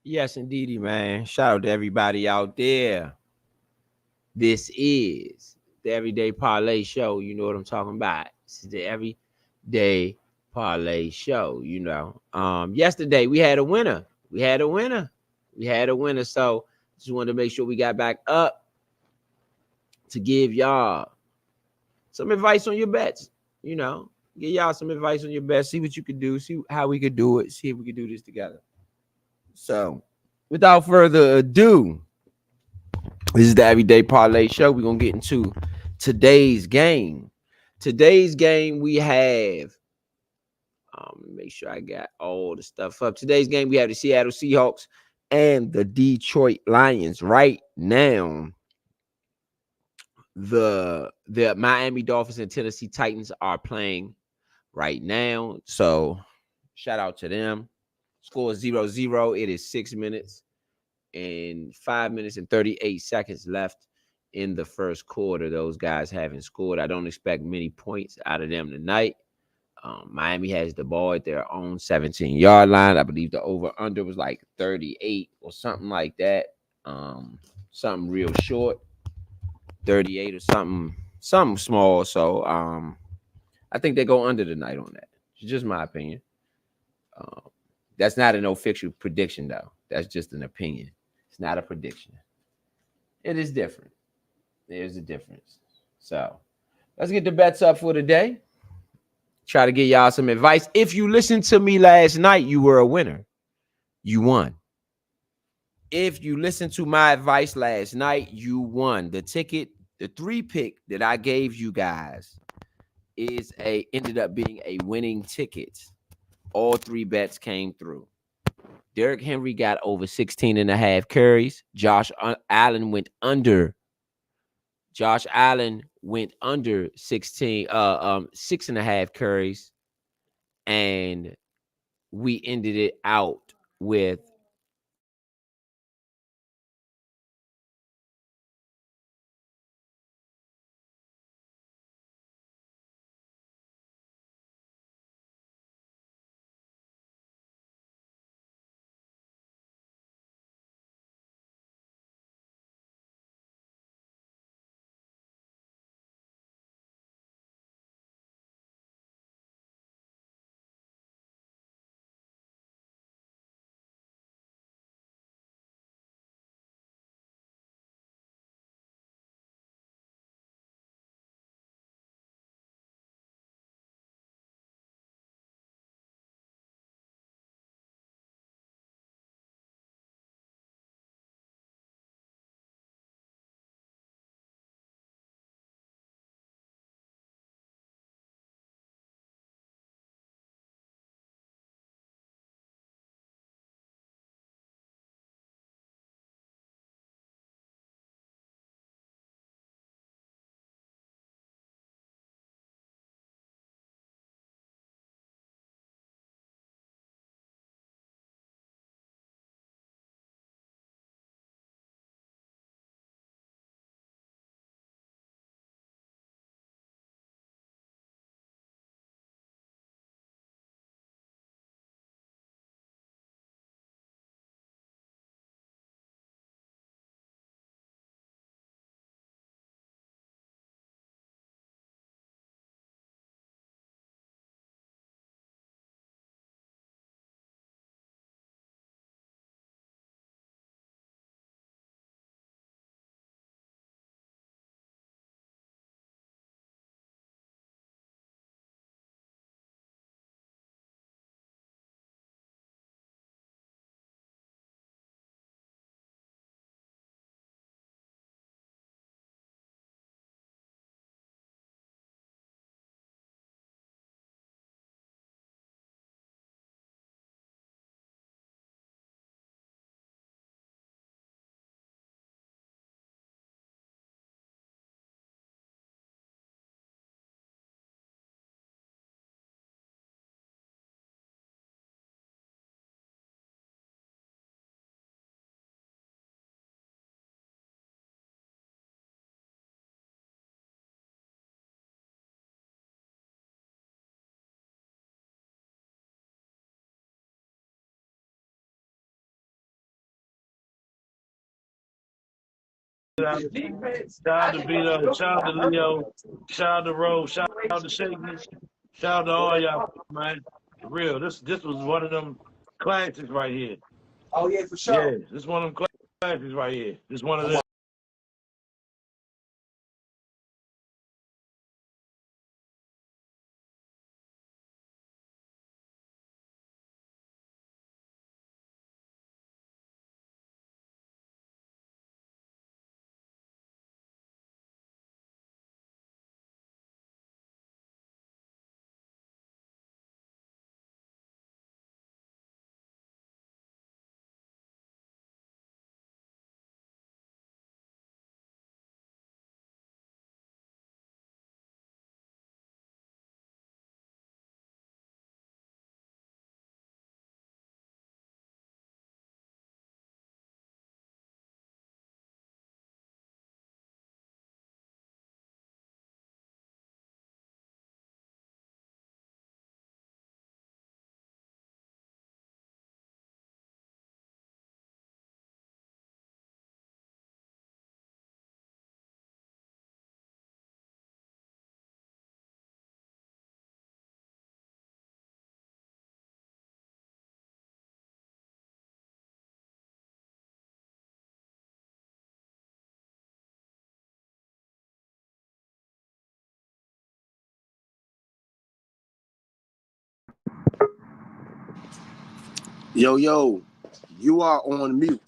Yes, indeedy, man. Shout out to everybody out there. This is the Everyday Parlay Show. You know what I'm talking about. This is the Everyday Parlay Show. Yesterday we had a winner. We had a winner. We had a winner. So just wanted to make sure we got back up to give y'all some advice on your bets. You know, give y'all some advice on your bets. See what you could do. See how we could do it. See if we could do this together. So, without further ado, this is the Everyday Parlay Show. We're gonna get into today's game. Today's game we have. Make sure I got all the stuff up. Today's game we have the Seattle Seahawks and the Detroit Lions. Right now, the Miami Dolphins and Tennessee Titans are playing right now. So shout out to them. Score 0-0. It is 6 minutes and 5 minutes and 38 seconds left in the first quarter. Those guys haven't scored. I don't expect many points out of them tonight. Miami has the ball at their own 17-yard line. I believe the over-under was like 38 or something like that. Something real short, 38 or something small. So I think they go under tonight on that. It's just my opinion. Um, that's not an official prediction, though. That's just an opinion. It's not a prediction. It is different. There's a difference. So let's get the bets up for today. Try to get y'all some advice. If you listened to me last night, you were a winner. You won. If you listened to my advice last night, you won. The ticket, the 3-pick that I gave you guys ended up being a winning ticket. All 3 bets came through. Derrick Henry got over 16 and a half carries. Allen went under. Josh Allen went under 6.5 carries. And we ended it out with out. Shout out to Vito. Shout out to Leo. Shout out to Rose. Shout out to Shaky. Shout out to all y'all, man. For real. This was one of them classics right here. Oh yeah, for Yeah, sure. this one of them classics right here. This one of them. Yo, you are on mute.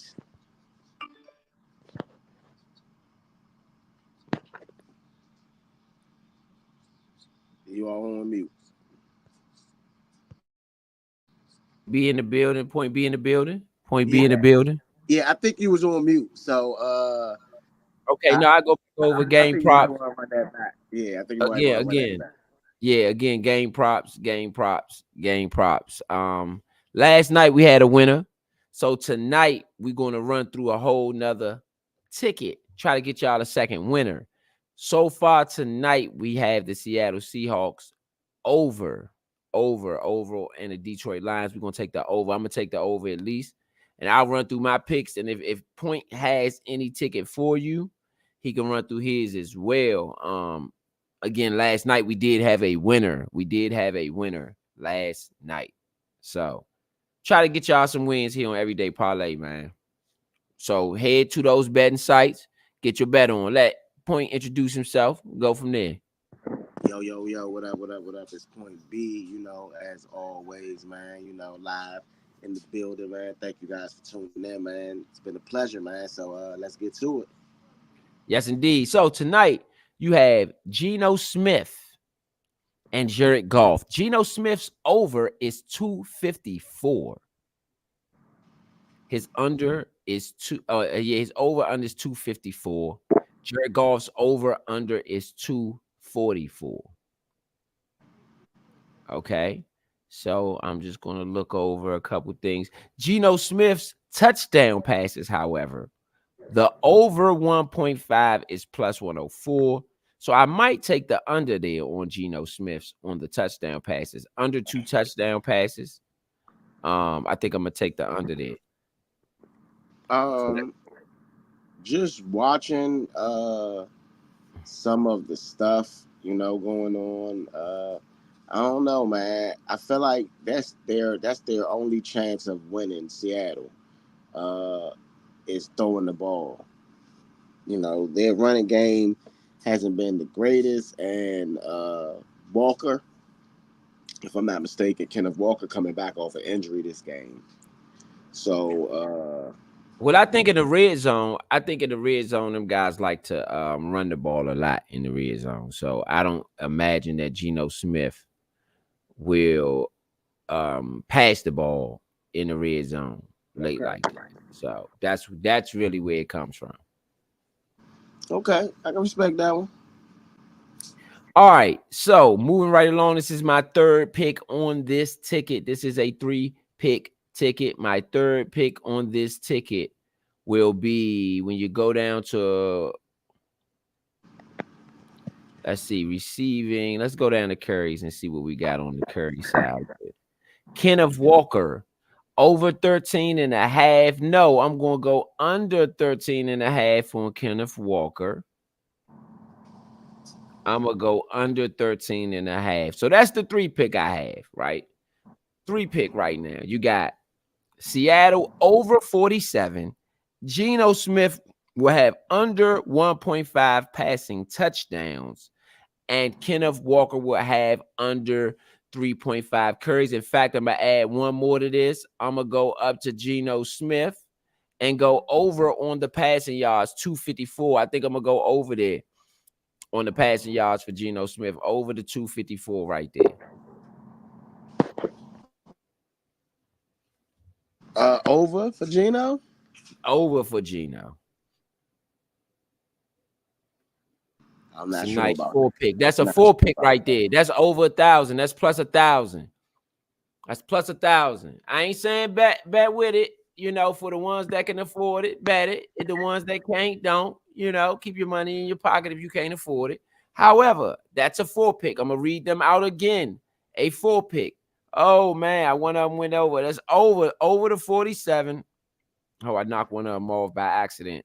You are on mute. Be in the building. Point B in the building. Point B Yeah, in the building. yeah. I think you was on mute. So Okay, now I go back over I game think you might props want to run that back. Yeah, I think you might again. want to run that Again, back. yeah, again. Game props. Last night we had a winner, so tonight we're gonna run through a whole nother ticket. Try to get y'all a second winner. So far tonight we have the Seattle Seahawks over, over, and the Detroit Lions. We're gonna take the over. I'm gonna take the over at least, and I'll run through my picks. And if Point has any ticket for you, he can run through his as well. Again, last night we did have a winner. We did have a winner last night. So try to get y'all some wins here on Everyday Parlay, man. So head to those betting sites, get your bet on. Let Point introduce himself. Go from there. Yo. What up? It's Point B. As always, man. Live in the building, man. Thank you guys for tuning in, man. It's been a pleasure, man. So let's get to it. Yes, indeed. So tonight you have Geno Smith and Jared Goff. Geno Smith's over is 254. His under is his over under is 254. Jared Goff's over under is 244. Okay. So I'm just gonna look over a couple things. Geno Smith's touchdown passes, however, the over 1.5 is plus 104. So I might take the under there on Geno Smith's on the touchdown passes. Under 2 touchdown passes. I think I'm gonna take the under there. Just watching some of the stuff going on. I don't know, man. I feel like that's their only chance of winning Seattle. Is throwing the ball. Their running game hasn't been the greatest, and Walker, if I'm not mistaken, Kenneth Walker coming back off an injury this game. So Well, I think in the red zone, them guys like to run the ball a lot in the red zone. So I don't imagine that Geno Smith will pass the ball in the red zone late like that. So that's really where it comes from. okay, I can respect that one. All right. So moving right along, this is my third pick on this ticket. This is a 3-pick ticket. My third pick on this ticket will be when you go down to, let's see, receiving. Let's go down to Curry's and see what we got on the Curry side. Kenneth Walker Over 13.5. No, I'm going to go under 13.5 on Kenneth Walker. I'm going to go under 13.5. So that's the 3 pick I have, right? 3 pick right now. You got Seattle over 47. Geno Smith will have under 1.5 passing touchdowns. And Kenneth Walker will have under 3.5 carries. In fact, I'm going to add one more to this. I'm going to go up to Geno Smith and go over on the passing yards, 254. I think I'm going to go over there on the passing yards for Geno Smith, over the 254 right there. Over for Geno? Over for Geno. I'm not It's a sure nice about 4 that. pick. That's a Not 4 sure pick about right that. there. That's over 1,000. That's plus 1,000. That's plus 1,000. I ain't saying bet with it. You know, for the ones that can afford it, bet it. And the ones that can't, don't. You know, keep your money in your pocket if you can't afford it. However, that's a 4 pick. I'm gonna read them out again. A 4 pick. Oh man, one of them went over. That's over the 47. Oh, I knocked one of them off by accident.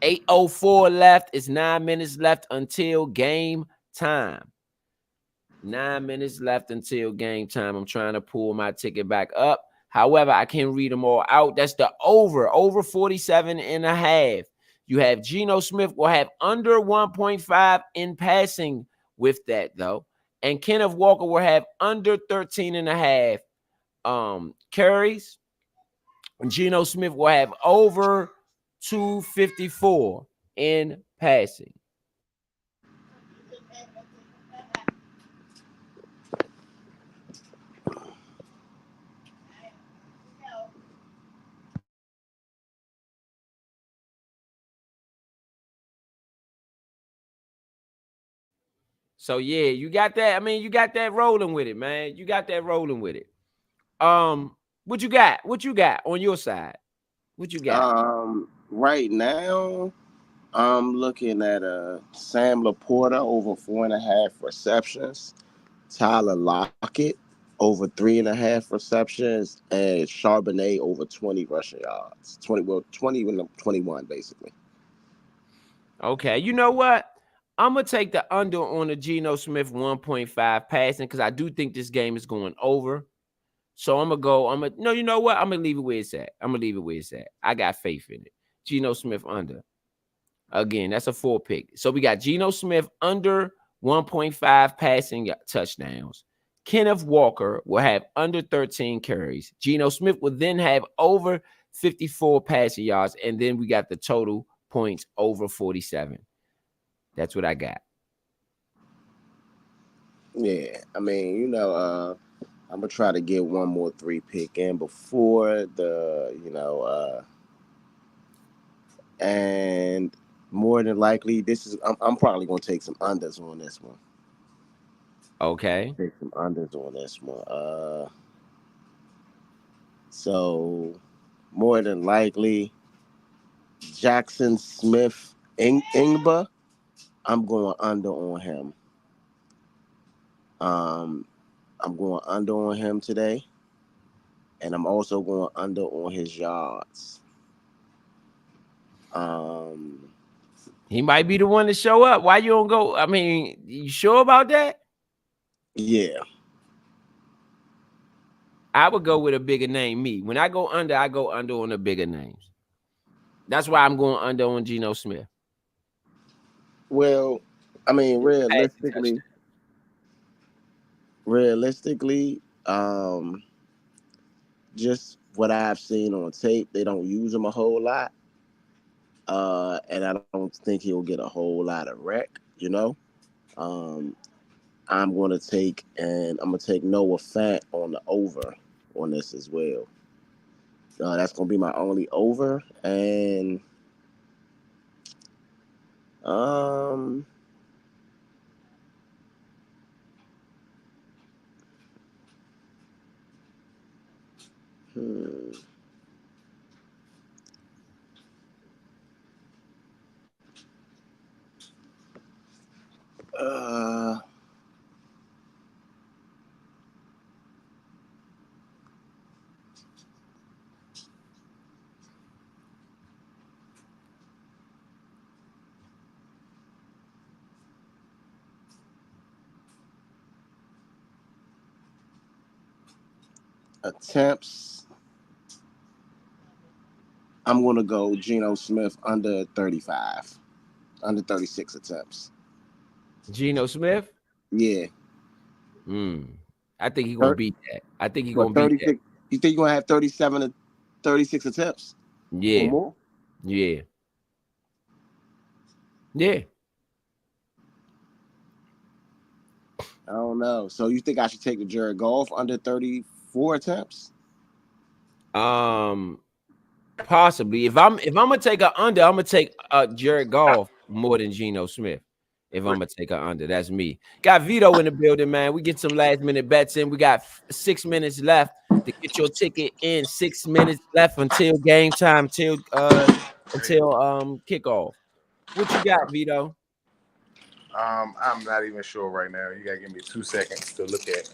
8:04 left. It's 9 minutes left until game time. 9 minutes left until game time. I'm trying to pull my ticket back up. However, I can't read them all out. That's the over 47.5. You have Geno Smith will have under 1.5 in passing with that, though. And Kenneth Walker will have under 13.5 carries. And Geno Smith will have over 254 in passing. So yeah, you got that. I mean, you got that rolling with it, man. You got that rolling with it. What you got? What you got on your side? What you got? Right now, I'm looking at Sam Laporta over 4.5 receptions, Tyler Lockett over 3.5 receptions, and Charbonnet over 20 rushing yards. 21 basically. Okay, you know what? I'm gonna take the under on the Geno Smith 1.5 passing because I do think this game is going over. So I'm gonna go. No, you know what? I'm gonna leave it where it's at. I got faith in it. Geno Smith under. Again, that's a 4 pick. So we got Geno Smith under 1.5 passing touchdowns. Kenneth Walker will have under 13 carries. Geno Smith will then have over 54 passing yards. And then we got the total points over 47. That's what I got. Yeah, I mean, I'm gonna try to get one more 3 pick in before and more than likely, I'm probably gonna take some unders on this one. Okay. Take some unders on this one. So more than likely, Jackson Smith Ingba, I'm going under on him. I'm going under on him today, and I'm also going under on his yards. He might be the one to show up. Why you don't go? I mean, you sure about that? Yeah. I would go with a bigger name. Me. When I go under on the bigger names. That's why I'm going under on Geno Smith. Well, I mean, realistically, just what I've seen on tape, they don't use him a whole lot. And I don't think he'll get a whole lot of rec. Um, I'm gonna take Noah Fant on the over on this as well. That's gonna be my only over, and um, hmm, uh, attempts, I'm going to go Geno Smith under 35, under 36 attempts. Geno Smith? Yeah. I think he's gonna beat that. I think he's gonna beat that. 36? You think you're going to have 37 to 36 attempts? Or Yeah. more? Yeah. Yeah. I don't know. So you think I should take the Jared Goff under 34 attempts? Possibly. If I'm gonna take a under, I'm gonna take Jared Goff more than Geno Smith. If I'm gonna take a under, that's me. Got Vito in the building, man. We get some last minute bets in. We got 6 minutes left to get your ticket in. 6 minutes left until game time, until kickoff. What you got, Vito? I'm not even sure right now. You gotta give me 2 seconds to look at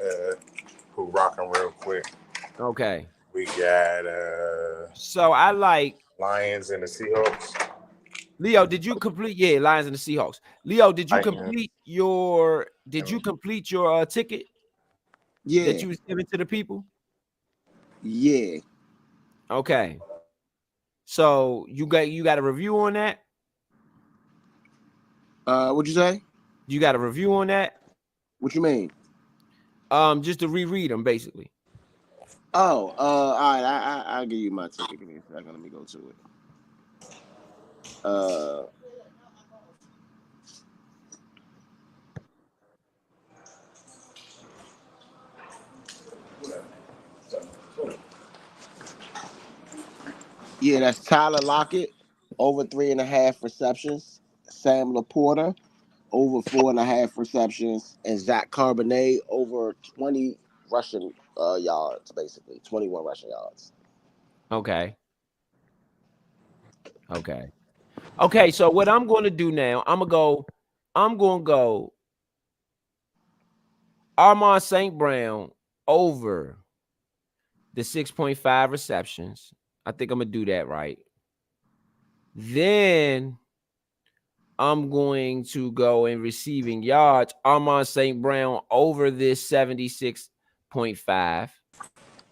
who rocking real quick. Okay. We got So I like Lions and the Seahawks. Leo, did you complete? Yeah, Lions and the Seahawks. Leo, did you complete your ticket? Yeah. That you was giving to the people? Yeah. Okay. So you got a review on that? What'd you say? You got a review on that? What you mean? Just to reread them, basically. Oh, all right. I'll give you my ticket. Give me a second. Let me go to it. Yeah, that's Tyler Lockett, over 3.5 receptions. Sam Laporta, over 4.5 receptions. And Zach Charbonnet, over 20 rushing yards, basically. 21 rushing yards. Okay. So what I'm going to do now, I'm going to go Amon St. Brown over the 6.5 receptions. I think I'm going to do that right. Then I'm going to go in receiving yards. Amon St. Brown over this 76.5.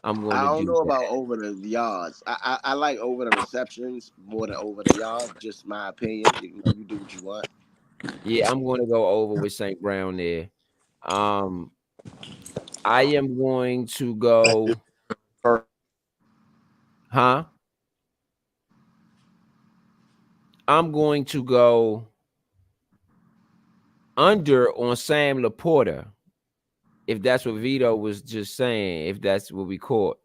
I'm going to do I don't know that. about over the yards. I like over the receptions more than over the yards. Just my opinion. You do what you want. Yeah, I'm going to go over with St. Brown there. I am going to go. I'm going to go under on Sam Laporta. If that's what Vito was just saying, if that's what we caught.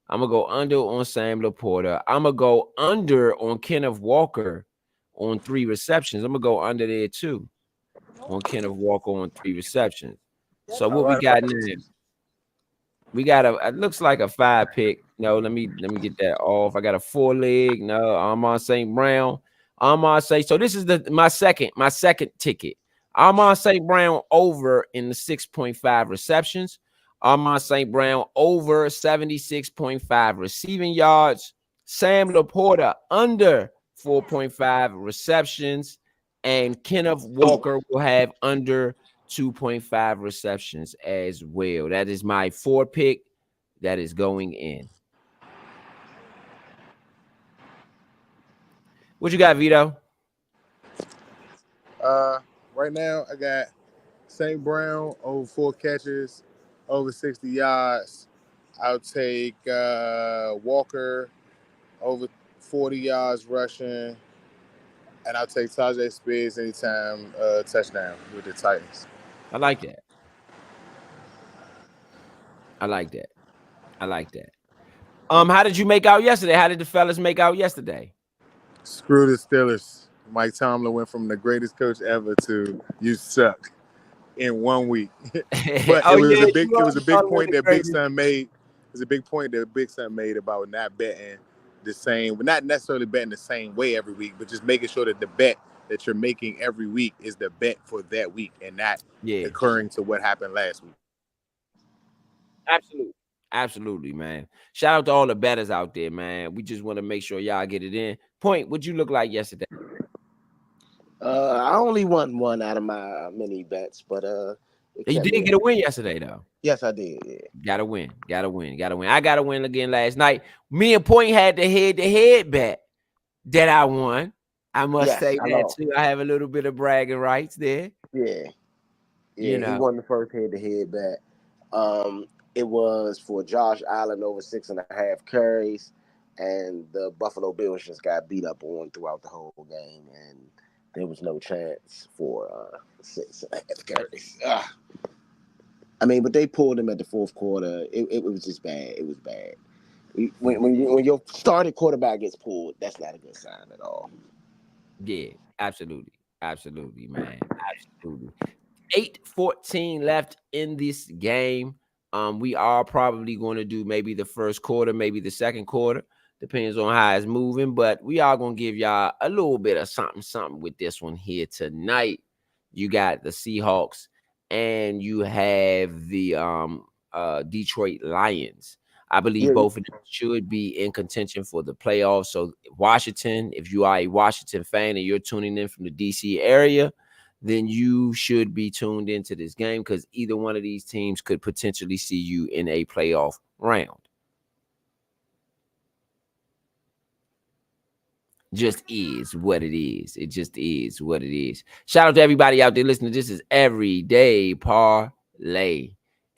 I'm going to go under on Sam Laporta. I'm going to go under on Kenneth Walker on 3 receptions. I'm going to go under there too on Kenneth Walker on 3 receptions. So what we got now? We got it looks like a 5 pick. No, let me get that off. I got a 4 leg. No, Amon St. Brown. So this is my second ticket. Amon St. Brown over in the 6.5 receptions. Amon St. Brown over 76.5 receiving yards. Sam Laporta under 4.5 receptions. And Kenneth Walker will have under 2.5 receptions as well. That is my 4 pick that is going in. What you got, Vito? Right now I got St. Brown over 4 catches, over 60 yards. I'll take Walker over 40 yards rushing, and I'll take Tajay Spears anytime touchdown with the Titans. I like that. How did you make out yesterday? How did the fellas make out yesterday? Screw the Steelers. Mike Tomlin went from the greatest coach ever to you suck in 1 week. But it was a big point that Big Son made. It was a big point that Big Son made about not betting the same, not necessarily betting the same way every week, but just making sure that the bet that you're making every week is the bet for that week and not occurring to what happened last week. Absolutely, man. Shout out to all the bettors out there, man. We just want to make sure y'all get it in. Point, what'd you look like yesterday? I only won 1 out of my many bets, but You did get a win yesterday, though. Yes, I did. Yeah. Gotta win. I got to win again last night. Me and Point had the head-to-head bet that I won. I must say that too. I have a little bit of bragging rights there. Yeah. He won the first head-to-head bet. It was for Josh Allen over 6.5 carries, and the Buffalo Bills just got beat up on throughout the whole game, and there was no chance for 6.5 carries. I mean, but they pulled him at the fourth quarter. It was just bad. It was bad. When your starting quarterback gets pulled, that's not a good sign at all. Yeah, absolutely, man, absolutely. 8:14 left in this game. We are probably going to do maybe the first quarter, maybe the second quarter. Depends on how it's moving, but we are going to give y'all a little bit of something with this one here tonight. You got the Seahawks and you have the Detroit Lions. I believe both of them should be in contention for the playoffs. So Washington, if you are a Washington fan and you're tuning in from the DC area, then you should be tuned into this game because either one of these teams could potentially see you in a playoff round. Just is what it is. It just is what it is. Shout out to everybody out there listening. This is Everyday Parlay.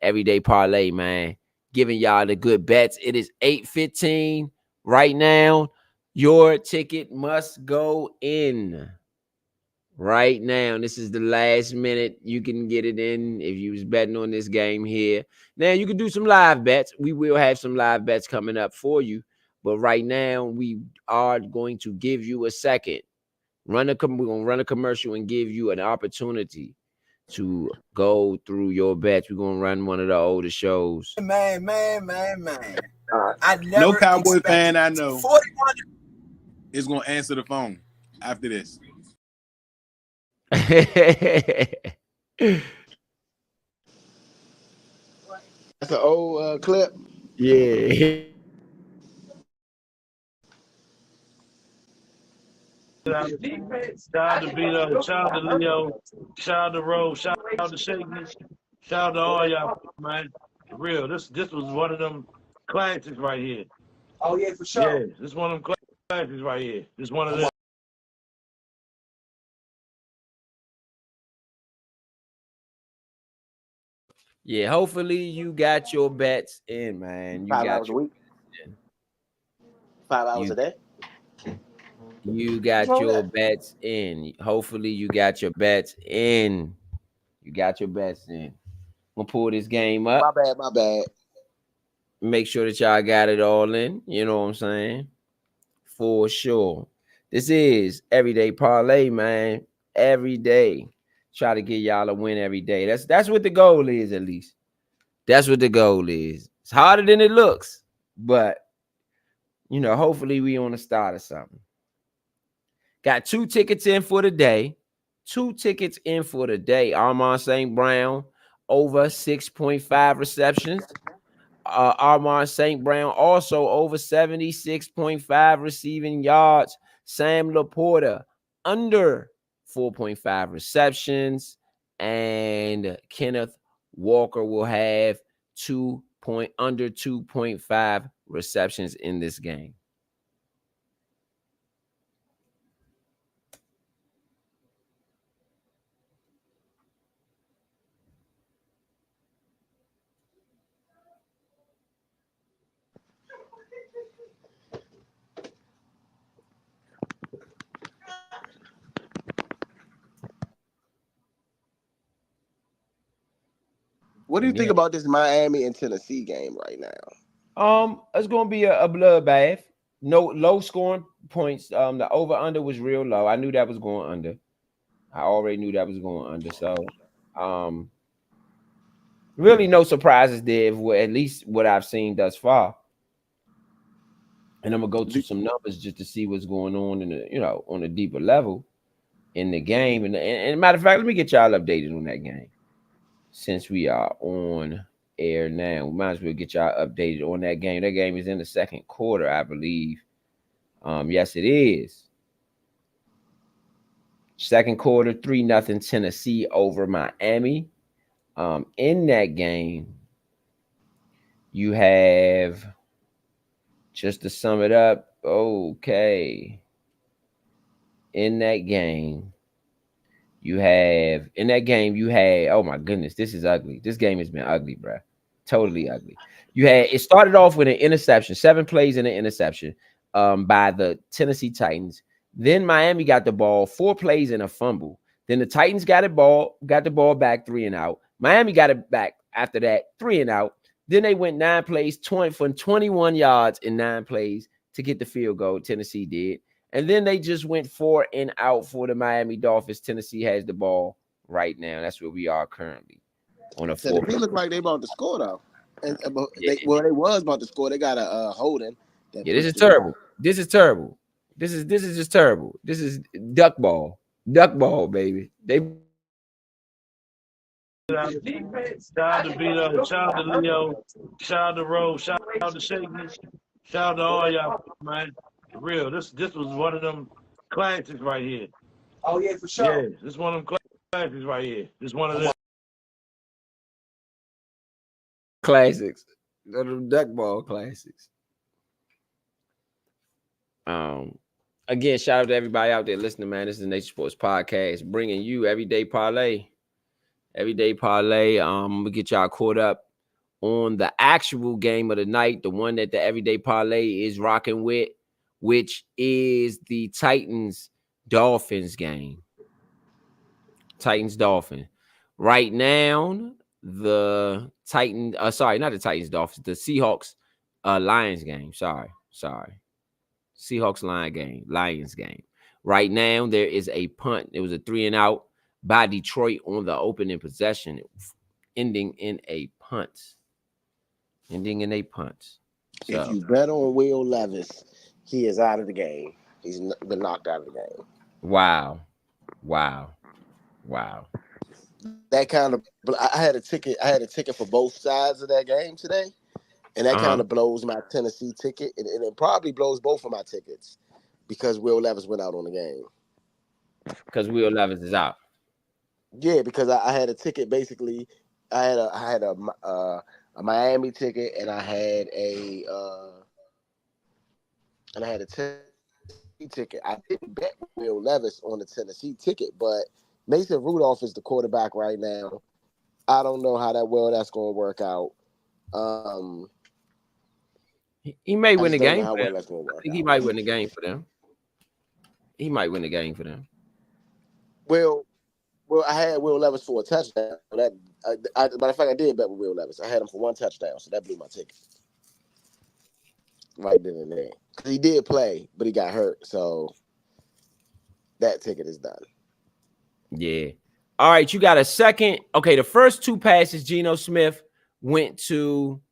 Everyday Parlay, man. Giving y'all the good bets. It is 8:15 right now. Your ticket must go in right now. This is the last minute you can get it in if you was betting on this game here. Now, you can do some live bets. We will have some live bets coming up for you. But right now, we are going to give you a second. We're going to run a commercial and give you an opportunity to go through your bets. We're going to run one of the older shows. Man. No Cowboy fan I know 41 is going to answer the phone after this. That's an old clip. Yeah. Shout out to Vito, shout out to Leo, shout out to Rose, shout out to Sickness, shout out to all y'all, man. For real, this was one of them classics right here. Oh yeah, for sure. Yeah, this is one of them classics right here. This one of them. Yeah, hopefully you got your bets in, man. You 5 got hours a week. 5 hours a day. You got your bets in. Hopefully you got your bets in. You got your bets in. I'm gonna pull this game up. My bad. Make sure that y'all got it all in. You know what I'm saying? For sure. This is Everyday Parlay, man. Every day. Try to get y'all a win every day. That's what the goal is, at least. That's what the goal is. It's harder than it looks, but you know, hopefully we on the start of something. Got 2 tickets in for the day. 2 tickets in for the day. Amon St. Brown over 6.5 receptions. Amon St. Brown also over 76.5 receiving yards. Sam Laporta under 4.5 receptions. And Kenneth Walker will have under 2.5 receptions in this game. What do you think about this Miami and Tennessee game right now? It's gonna be a bloodbath. No low scoring points. The over under was real low. I knew that was going under. I already knew that was going under. So, really no surprises there. At least what I've seen thus far. And I'm gonna go through some numbers just to see what's going on on a deeper level in the game. And matter of fact, let me get y'all updated on that game. Since we are on air now, we might as well get y'all updated on that game. That game is in the second quarter, I believe. Yes, it is. Second quarter, 3-0 Tennessee over Miami. In that game, you have, just to sum it up, okay. In that game, you had, oh my goodness, this is ugly. This game has been ugly, bro. Totally ugly. It started off with an interception, 7 plays and an interception by the Tennessee Titans. Then Miami got the ball, 4 plays and a fumble. Then the Titans got the ball back, 3 and out. Miami got it back after that, 3 and out. Then they went 9 plays, 21 yards in 9 plays to get the field goal. Tennessee did. And then they just went 4 and out for the Miami Dolphins. Tennessee has the ball right now. That's where we are currently on a 4. They look like they about to score though. And they was about to score. They got a holding. Yeah, this is terrible. This is terrible. This is just terrible. This is duck ball, baby. They. Shout out to Vito, shout out to Leo, shout out to Rose, shout out to Shaky, shout out to all y'all, man. For real, this was one of them classics right here. Oh yeah, for sure. Yeah, this is one of them classics right here. This one of them Classics. Them duck ball classics. Again, shout out to everybody out there listening, man. This is the Nature Sports Podcast, bringing you Everyday Parlay. Everyday Parlay. We get y'all caught up on the actual game of the night, the one that the Everyday Parlay is rocking with, which is the Titans-Dolphins game. Titans-Dolphins. Right now, the Seahawks Lions game. Sorry. Seahawks Lions game. Right now, there is a punt. It was a 3 and out by Detroit on the opening possession, ending in a punt. So, if you bet on Will Levis, he is out of the game. He's been knocked out of the game. Wow. That kind of, I had a ticket for both sides of that game today, and that kind of blows my Tennessee ticket, and it probably blows both of my tickets because Will Levis went out on the game. Because Will Levis is out. Yeah, because I had a ticket. Basically, I had a Miami ticket, and I had a Tennessee ticket. I didn't bet Will Levis on the Tennessee ticket, but Mason Rudolph is the quarterback right now. I don't know how that's going to work out. He may win the game. I think he might win the game for them. Well, I had Will Levis for a touchdown. Matter of fact, I did bet with Will Levis. I had him for 1 touchdown, so that blew my ticket. Right then and there. Because he did play, but he got hurt, so that ticket is done. Yeah. All right, you got a second. Okay, the first 2 passes, Geno Smith went to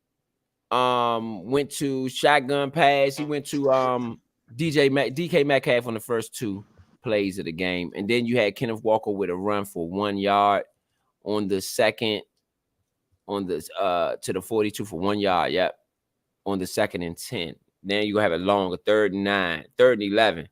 shotgun pass. He went to DK Metcalf on the first 2 plays of the game, and then you had Kenneth Walker with a run for 1 yard on the second, to the 42 for 1 yard. Yep, on the 2nd and 10. Then you have a longer 3rd and 9, 3rd and 11.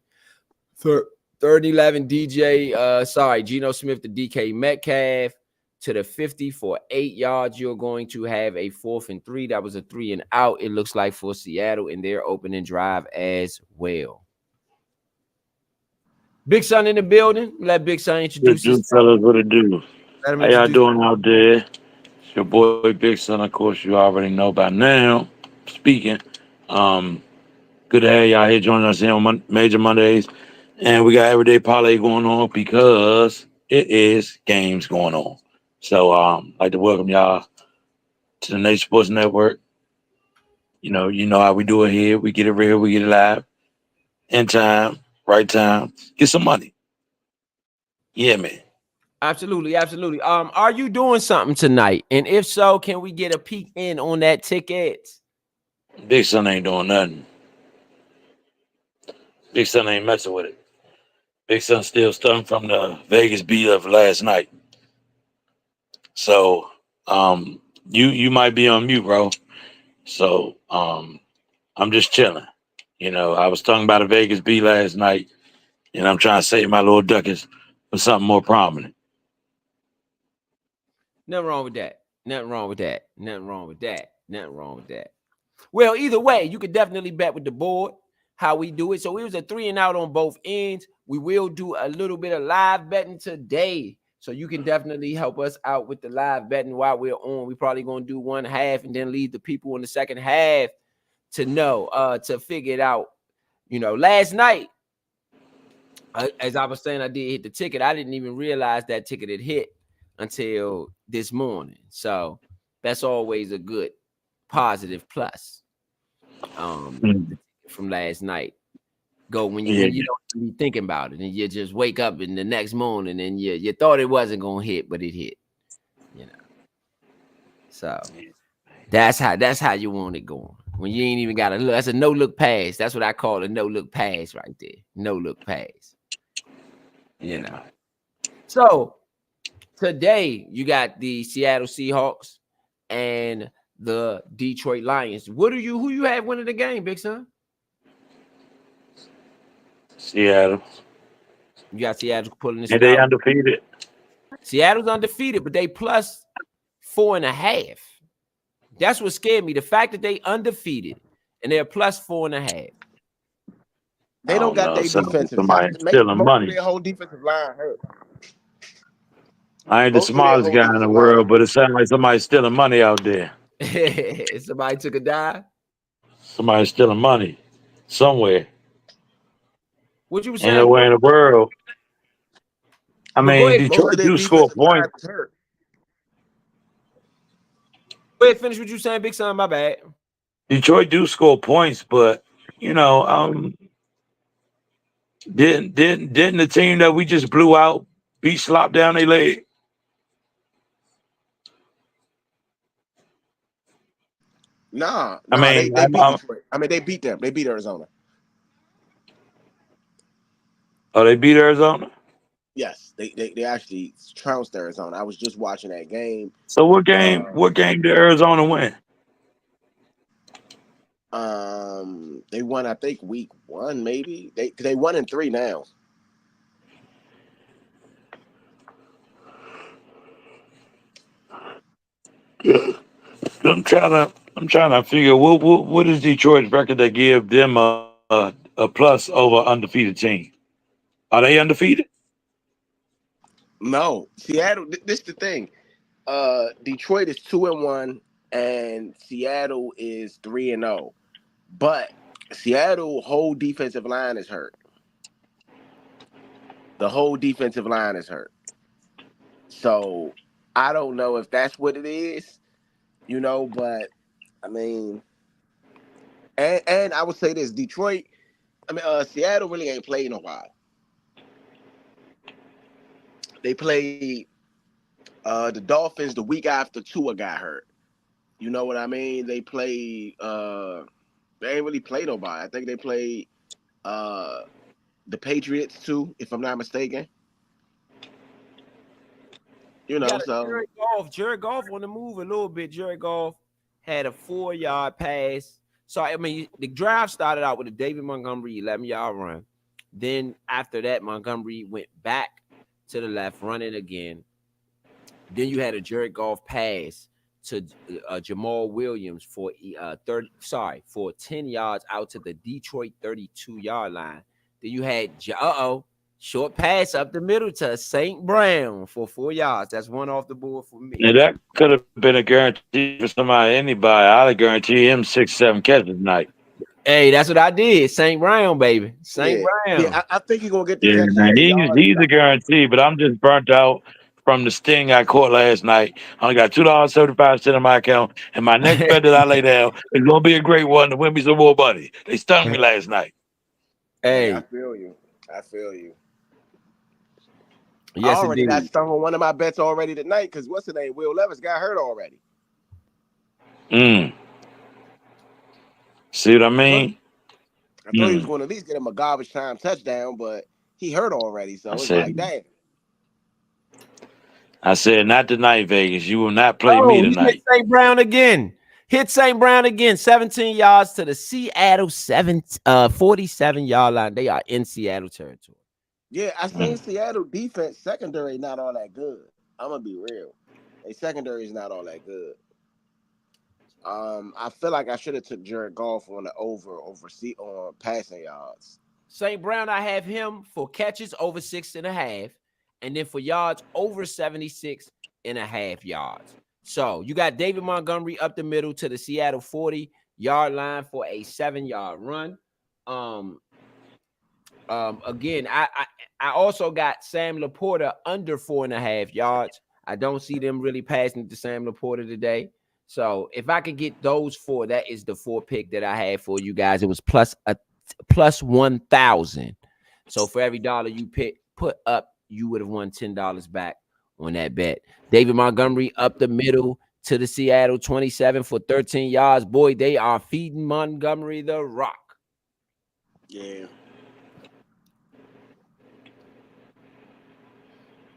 3rd and 11, Geno Smith to DK Metcalf to the 50 for 8 yards. You're going to have a 4th and 3. That was a 3 and out, it looks like, for Seattle in their opening drive as well. Big Son in the building. Let Big Son introduce himself. Fellas, what it do? How y'all doing out there? It's your boy Big Son. Of course, you already know by now. Speaking. Good to have y'all here joining us here on Major Mondays. And we got Everyday Parlay going on because it is games going on. So I'd like to welcome y'all to the Nature Sports Network. You know how we do it here. We get it real, we get it live. In time, right time. Get some money. Yeah, man. Absolutely. Are you doing something tonight? And if so, can we get a peek in on that ticket? Big Son ain't doing nothing. Big Son ain't messing with it. Big Son still stung from the Vegas beat of last night. So you might be on mute, bro. So I'm just chilling. I was stung by the Vegas beat last night, and I'm trying to save my little ducats for something more prominent. Nothing wrong with that. Nothing wrong with that. Nothing wrong with that. Nothing wrong with that. Well, either way, you could definitely bet with the board how we do it. So it was a 3 and out on both ends. We will do a little bit of live betting today. So you can definitely help us out with the live betting while we're on. We're probably going to do one half and then leave the people in the second half to know, to figure it out. You know, last night, as I was saying, I did hit the ticket. I didn't even realize that ticket had hit until this morning. So that's always a good positive plus from last night. Go when you don't be thinking about it and you just wake up in the next morning and you thought it wasn't gonna hit, but it hit. You know. So that's how you want it going. When you ain't even got to look, that's a no-look pass. That's what I call a no-look pass right there. No-look pass. You know. So today you got the Seattle Seahawks and the Detroit Lions. Who you have winning the game, Big Son? Seattle. You got Seattle pulling this. And they undefeated. Seattle's undefeated, but they plus 4.5. That's what scared me. The fact that they undefeated and they're plus 4.5. They don't got their defensive somebody stealing money. Their whole defensive line hurt. I ain't the smartest guy in the world, but it sounds like somebody's stealing money out there. Somebody took a dive. Somebody's stealing money somewhere. What you saying? Anywhere in the world. I mean, Detroit do score points. Go ahead, finish what you saying, Big Son. My bad. Detroit do score points, but you know, didn't the team that we just blew out beat slop down their leg? Nah, I mean, they beat Detroit. I mean, they beat them. They beat Arizona. Oh, they beat Arizona? Yes, they actually trounced Arizona. I was just watching that game. So what game did Arizona win? They won, I think, week 1, maybe. They won in 3 now. I'm trying to figure what is Detroit's record that give them a plus over undefeated team? Are they undefeated? No, Seattle. This is the thing. Detroit is 2-1, and Seattle is 3-0. But Seattle whole defensive line is hurt. The whole defensive line is hurt. So I don't know if that's what it is, you know. But I mean, and I would say this: Detroit. I mean, Seattle really ain't played in a while. They played the Dolphins the week after Tua got hurt. You know what I mean? They played. They ain't really played nobody. I think they played the Patriots too, if I'm not mistaken. You know, so Jared Goff on the move a little bit. Jared Goff had a 4-yard pass. So I mean, the drive started out with a David Montgomery 11-yard run. Then after that, Montgomery went back to the left, running again. Then you had a Jared Goff pass to Jamal Williams for 10 yards out to the Detroit 32-yard line. Then you had short pass up the middle to St. Brown for 4 yards. That's one off the board for me. And that could have been a guarantee for anybody. I'd have guaranteed him 6-7 catches tonight. Hey, that's what I did. St. Brown, baby. St. Brown. Yeah, I think he's going to get the catch. He's a guarantee, but I'm just burnt out from the sting I caught last night. I only got $2.75 in my account, and my next bet that I lay down is going to be a great one to win me some more money. They stung me last night. Hey. I feel you. Yes, I already got stung on one of my bets already tonight because what's his name? Will Levis got hurt already. See what I mean? I thought he was going to at least get him a garbage time touchdown, but he hurt already. So it's like, damn. I said, not tonight, Vegas. You will not play me tonight. Hit St. Brown again. 17 yards to the Seattle 47-yard line. They are in Seattle territory. Yeah, I seen Seattle defense secondary not all that good. I'm gonna be real. Their secondary is not all that good. I feel like I should have took Jared Goff on the on passing yards. St. Brown, I have him for catches over 6.5, and then for yards over 76.5 yards. So you got David Montgomery up the middle to the Seattle 40-yard line for a 7-yard run. Again, I also got Sam Laporta under 4.5 yards. I don't see them really passing to Sam Laporta today. So if I could get those 4, that is the 4 pick that I had for you guys. It was plus 1,000. So for every dollar you put up, you would have won $10 back on that bet. David Montgomery up the middle to the Seattle 27 for 13 yards. Boy, they are feeding Montgomery the rock. Yeah.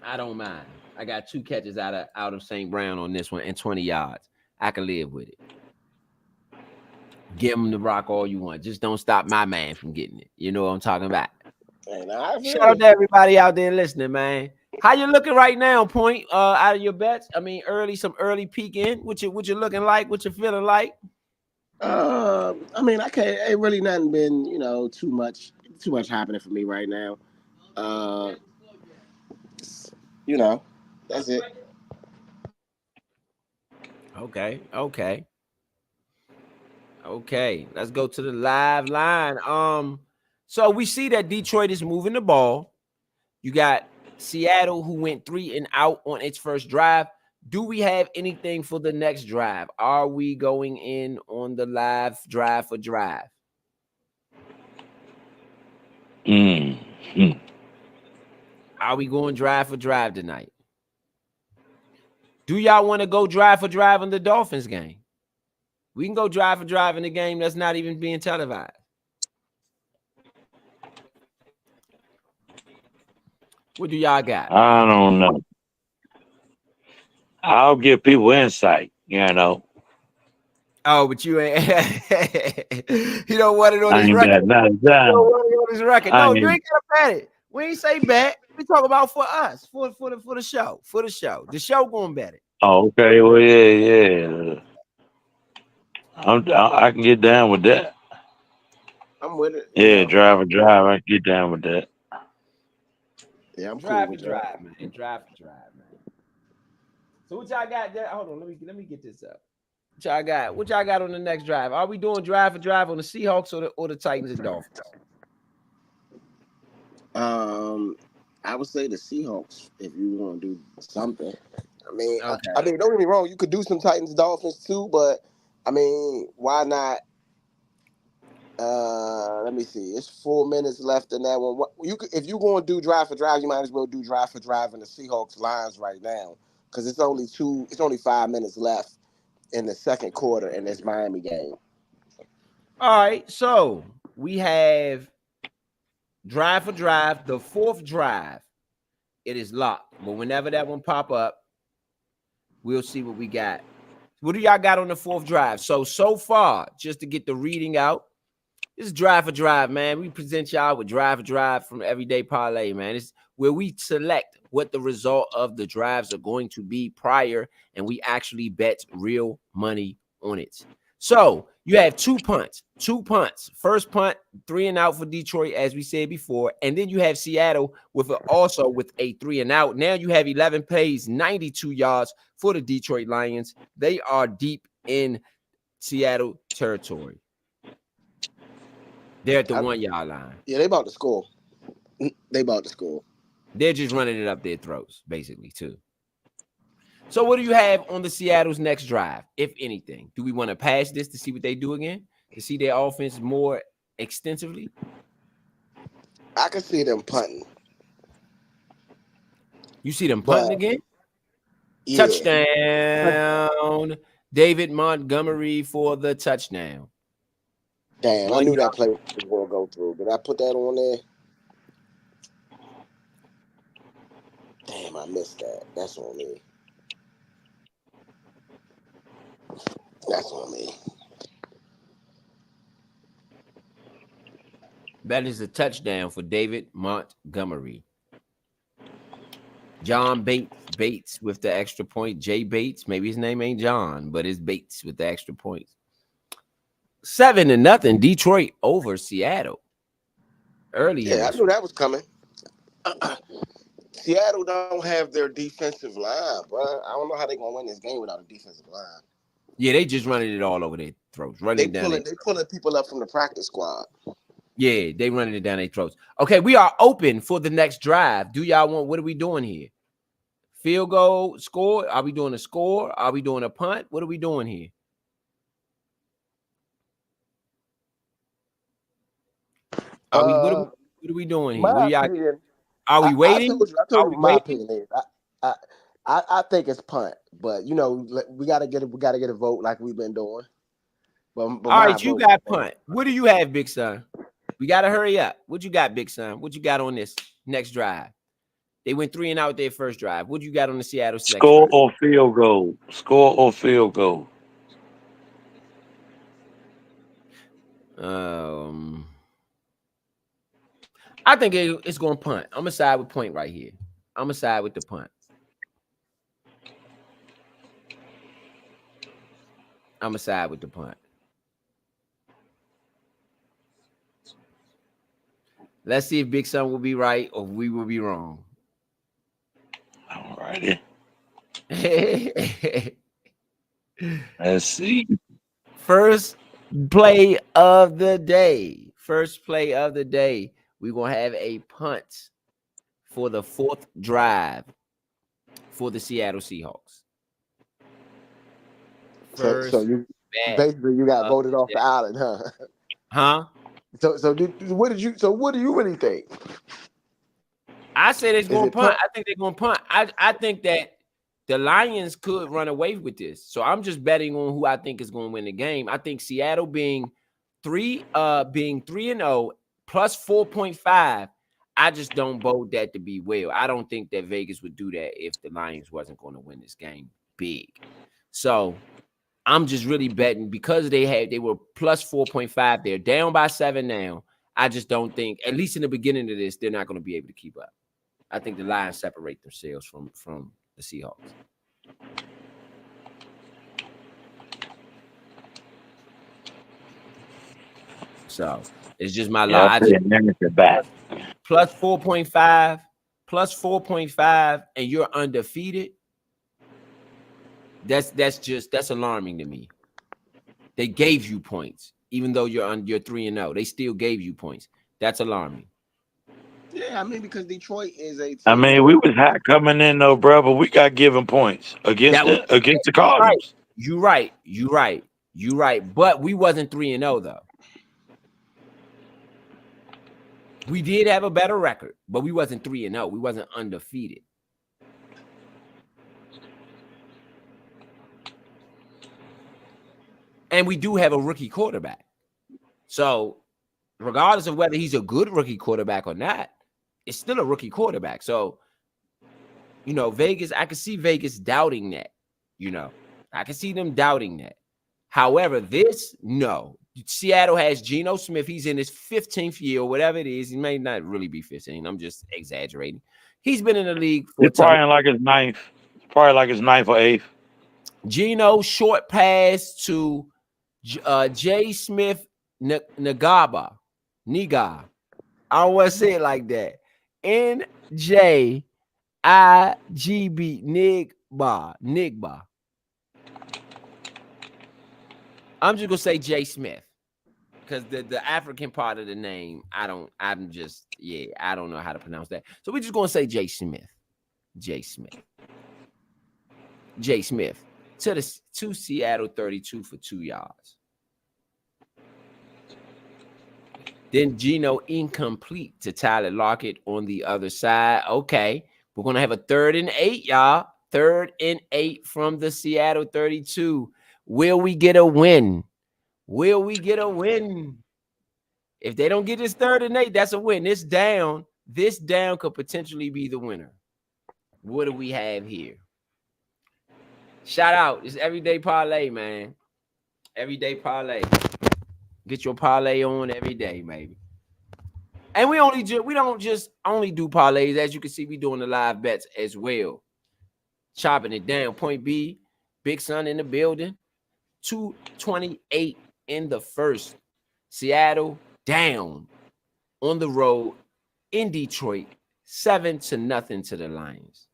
I don't mind. I got 2 catches out of St. Brown on this one and 20 yards. I can live with it. Give him the rock all you want. Just don't stop my man from getting it. You know what I'm talking about. Shout out to everybody out there listening, man. How you looking right now, Point? Out of your bets? I mean, some early peek in. What you looking like? What you feeling like? I mean, I can't. Ain't really nothing been, too much happening for me right now. That's it. Okay. Let's go to the live line. So we see that Detroit is moving the ball. You got Seattle, who went 3 and out on its first drive. Do we have anything for the next drive? Are we going in on the live drive for drive? Are we going drive for drive tonight? Do y'all want to go drive for drive in the Dolphins game? We can go drive for drive in the game that's not even being televised. What do y'all got? I don't know. I'll give people insight, Oh, but you ain't. You don't want it on his record. You don't want it on his record. No, you ain't gonna bet it. We ain't say bet. We talk about for us, for the show, The show gonna bet it. Oh, okay. Well, yeah. I can get down with that. I'm with it. Yeah, drive. I can get down with that. Yeah, I'm drive cool with drive, man. Drive, man. So what y'all got there? Hold on, let me get this up. What y'all got on the next drive? Are we doing drive for drive on the Seahawks or the Titans and Dolphins? I would say the Seahawks if you want to do something. I mean, okay. I mean, don't get me wrong. You could do some Titans Dolphins too, but I mean, why not? Let me see. It's 4 minutes left in that one. If you're going to do drive for drive, you might as well do drive for drive in the Seahawks lines right now because it's only 5 minutes left in the second quarter in this Miami game. All right, so we have drive for drive, the 4th drive. It is locked, but whenever that one pop up, we'll see what we got. What do y'all got on the 4th drive? So far, just to get the reading out, this is drive for drive, man. We present y'all with drive for drive from Everyday Parlay, man. It's where we select what the result of the drives are going to be prior, and we actually bet real money on it. So you have 2 punts. First punt, 3 and out for Detroit, as we said before. And then you have Seattle with a 3 and out. Now you have 11 plays, 92 yards for the Detroit Lions. They are deep in Seattle territory. They're at the 1 yard line. Yeah, they about to score. They're just running it up their throats, basically, too. So what do you have on the Seattle's next drive, if anything? Do we want to pass this to see what they do again? To see their offense more extensively? I can see them punting. You see them punting again? Yeah. Touchdown. David Montgomery for the touchdown. Damn, I knew that play was going to go through. Did I put that on there? Damn, I missed that. That's on me. That is a touchdown for David Montgomery. John Bates with the extra point. Jay Bates. Maybe his name ain't John, but it's Bates with the extra points. 7-0. Detroit over Seattle. Early. Yeah, I knew that was coming. Seattle don't have their defensive line, bro. I don't know how they're gonna win this game without a defensive line. Yeah, they just running it all over their throats. They pulling people up from the practice squad. Yeah, they running it down their throats. Okay, we are open for the next drive. Do y'all want? What are we doing here? Field goal, score? Are we doing a score? Are we doing a punt? What are we doing here? What are we doing here? Are we waiting? I told you my opinion is. I think it's punt, but you know we gotta get a vote like we've been doing. But all right, you got punt. What do you have, Big Son? We gotta hurry up. What you got, Big Son? What you got on this next drive? They went 3 and out their first drive. What you got on the Seattle selection? Score or field goal? Score or field goal? I think it's going to punt. I'm going to side with point right here. I'm going to side with the punt. I'm going to side with the punt. Let's see if Big Son will be right or we will be wrong. All righty. Let's see. First play of the day. First play of the day. We're going to have a punt for the 4th drive for the Seattle Seahawks. So you basically you got voted off the island, huh? Huh? So what do you really think? I said it's going to punt. I think they're going to punt. I think that the Lions could run away with this. So I'm just betting on who I think is going to win the game. I think Seattle being 3-0 plus 4.5. I just don't bold that to be well. I don't think that Vegas would do that if the Lions wasn't going to win this game big. So I'm just really betting because they were plus 4.5. They're down by 7 now. I just don't think, at least in the beginning of this, they're not going to be able to keep up. I think the Lions separate themselves from the Seahawks. So it's just my lie. Plus 4.5, and you're undefeated. That's alarming to me. They gave you points, even though you're 3-0. They still gave you points. That's alarming. Yeah, I mean because Detroit is a team. I mean, we was hot coming in though, bro, but we got given points against the Cardinals. You're right. But we wasn't 3-0 though. We did have a better record, but we wasn't 3-0. We wasn't undefeated. And we do have a rookie quarterback. So regardless of whether he's a good rookie quarterback or not, it's still a rookie quarterback. So, Vegas, I can see Vegas doubting that. I can see them doubting that. However, no. Seattle has Geno Smith. He's in his 15th year or whatever it is. He may not really be 15. I'm just exaggerating. He's been in the league for it's probably like his ninth. It's probably like his 9th or 8th. Geno short pass to J. Smith Nigaba. I don't want to say it like that. NJIGB Nigba. I'm just gonna say J. Smith because the African part of the name I don't know how to pronounce that. So we're just gonna say J. Smith to Seattle 32 for 2 yards. Then Geno incomplete to Tyler Lockett on the other side. Okay, we're going to have a 3rd and 8, y'all. 3rd and 8 from the Seattle 32. Will we get a win? If they don't get this 3rd and 8, that's a win. This down could potentially be the winner. What do we have here? Shout out. It's Everyday Parlay, man. Everyday Parlay. Get your parlay on every day, maybe. And we don't just only do parlays. As you can see, we doing the live bets as well. Chopping it down. Point B, Big Son in the building. 228 in the first. Seattle down on the road in Detroit. 7-0 to the Lions.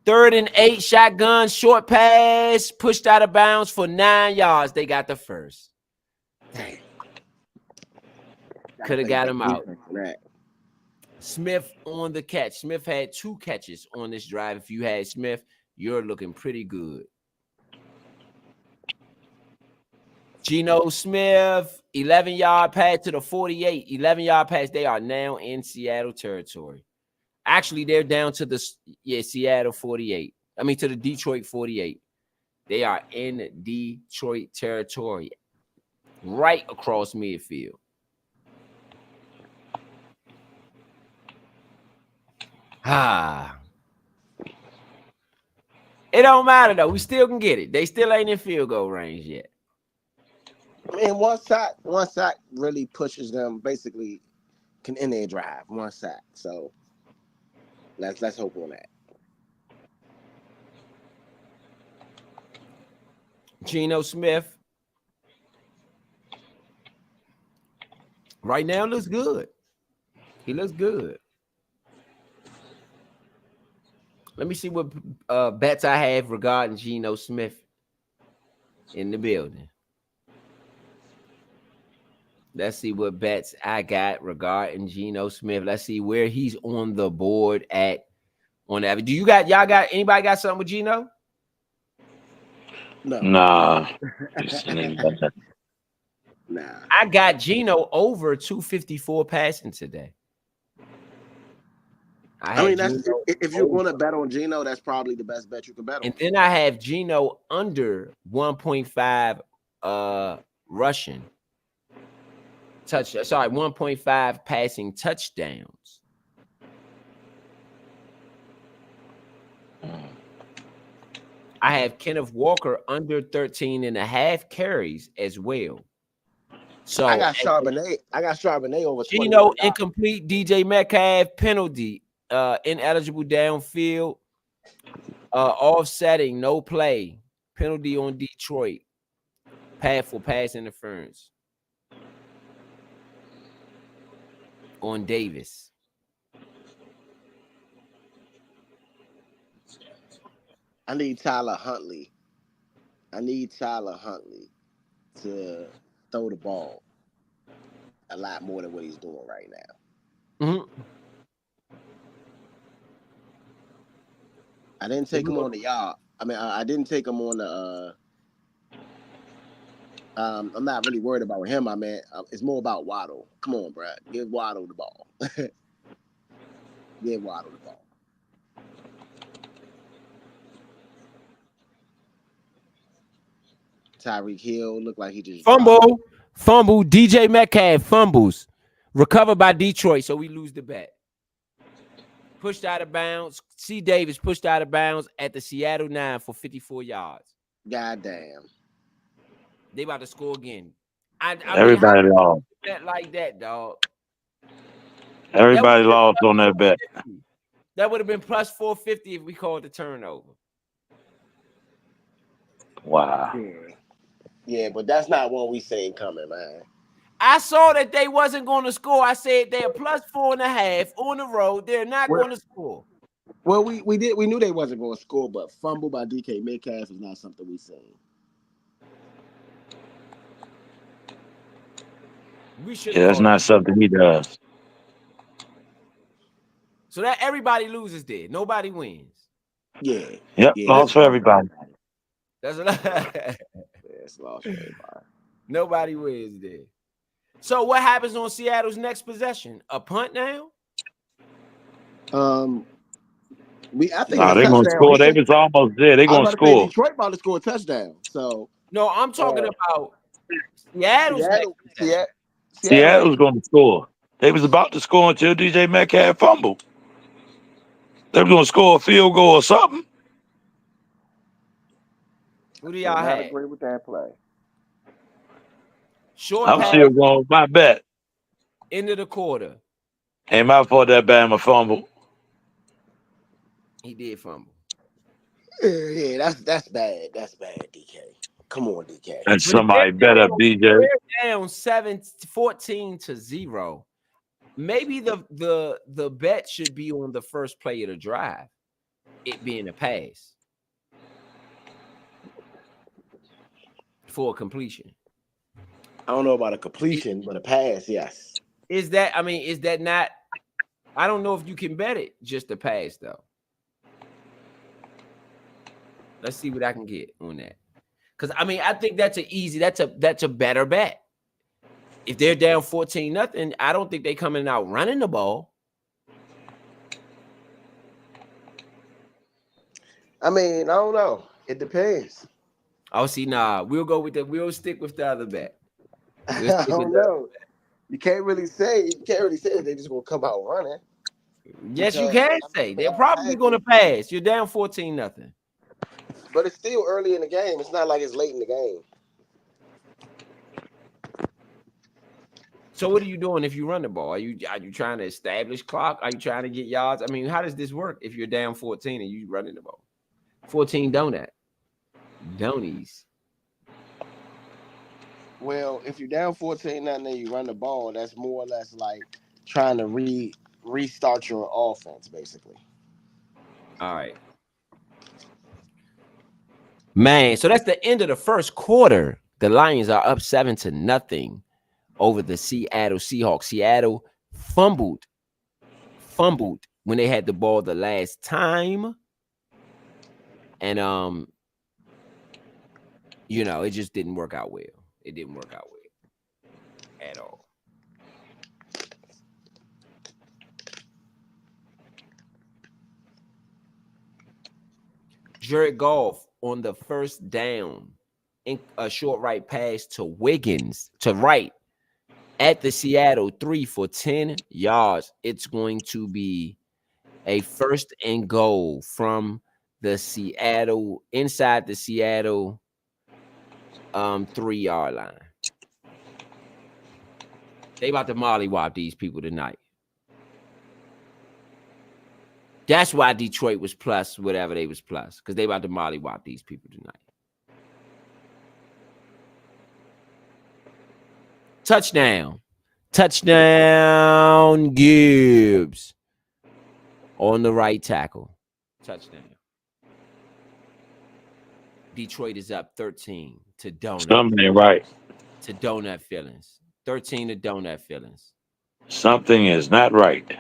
3rd and 8, shotgun, short pass, pushed out of bounds for 9 yards. They got the first. Dang. Could have got him out. Smith on the catch. Smith had 2 catches on this drive. If you had Smith, you're looking pretty good. Geno Smith, 11-yard pass to the 48. 11-yard pass. They are now in Seattle territory. Actually, they're down to the Seattle 48. I mean, to the Detroit 48. They are in Detroit territory, right across midfield. It don't matter though. We still can get it. They still ain't in field goal range yet. I mean, one sack really pushes them. Basically, can end their drive. One sack. So let's hope on that. Geno Smith right now looks good. He looks good. Let me see what bets I have regarding Geno Smith in the building. Let's see what bets I got regarding Geno Smith. Let's see where he's on the board at on that. Do y'all got anybody got something with Geno? No. Nah. Nah. I got Geno over 254 passing today. I mean, if you're going to bet on Geno, that's probably the best bet you can bet on. And then I have Geno under 1.5 rushing touch. Sorry, 1.5 passing touchdowns. I have Kenneth Walker under 13.5 carries as well. So I got Charbonnet over Geno incomplete, DJ Metcalf penalty, ineligible downfield, offsetting, no play, penalty on Detroit, for pass interference on Davis. I need Tyler Huntley to throw the ball a lot more than what he's doing right now. Mm-hmm. I didn't take him on the yard. I mean, I didn't take him on the. I'm not really worried about him. I mean, it's more about Waddle. Come on, bro. Give Waddle the ball. Give Waddle the ball. Tyreek Hill looked like he just fumble. DJ Metcalf fumbles. Recovered by Detroit, so we lose the bet. Pushed out of bounds. C. Davis pushed out of bounds at the Seattle 9 for 54 yards. Goddamn. They about to score again. Everybody lost. Bet like that, dog. Everybody lost on that bet. That would have been plus 450 if we called the turnover. Wow. Yeah, but that's not what we seen coming, man. I saw that they wasn't going to score. I said they're plus 4.5 on the road. They're not going to score. Well, we knew they wasn't going to score, but fumble by DK Metcalf is not something we seen. That's not something he does. So that everybody loses there. Nobody wins. Yeah. Yep. Yeah, lost for everybody. That's a lot. It's lost for everybody. Nobody wins there. So what happens on Seattle's next possession? A punt now? I think they're gonna score. They was almost there. They're gonna score. Detroit about to score a touchdown. So no, I'm talking about Seattle's gonna score. They was about to score until DJ Metcalf fumbled. They were gonna score a field goal or something. Who do y'all have? I agree with that play. Short I'm still going with my bet. End of the quarter. Ain't my fault that Bama fumble. He did fumble. Yeah, that's bad. That's bad, DK. Come on, DK. And somebody better, DJ. They're down 14-0. Maybe the bet should be on the first play of the drive, it being a pass for a completion. I don't know about a completion, but a pass, yes. Is that not? I don't know if you can bet it just a pass though. Let's see what I can get on that. Because I think that's a better bet. If they're down 14-0, I don't think they're coming out running the ball. I don't know. It depends. Oh, see, nah, we'll stick with the other bet. I don't know. You can't really say that they just gonna come out running. Yes, you can say they're probably gonna pass. You're down 14-0. But it's still early in the game. It's not like it's late in the game. So what are you doing if you run the ball? Are you trying to establish clock? Are you trying to get yards? How does this work if you're down 14 and you running the ball? 14 Donies. Well, if you're down 14-0 and you run the ball, that's more or less like trying to restart your offense, basically. All right. Man, so that's the end of the first quarter. The Lions are up 7-0 over the Seattle Seahawks. Seattle fumbled when they had the ball the last time. And it just didn't work out well. It didn't work out well at all. Jared Goff on the first down in a short right pass to Wiggins to right at the Seattle 3 for 10 yards. It's going to be a 1st and goal from the Seattle, inside the Seattle 3-yard line. They about to mollywop these people tonight. That's why Detroit was plus whatever they was plus, because they about to mollywop these people tonight. Touchdown Gibbs on the right tackle. Touchdown. Detroit is up 13 to Donut. Something ain't right. To Donut Feelings. 13 to Donut Feelings. Something is not right.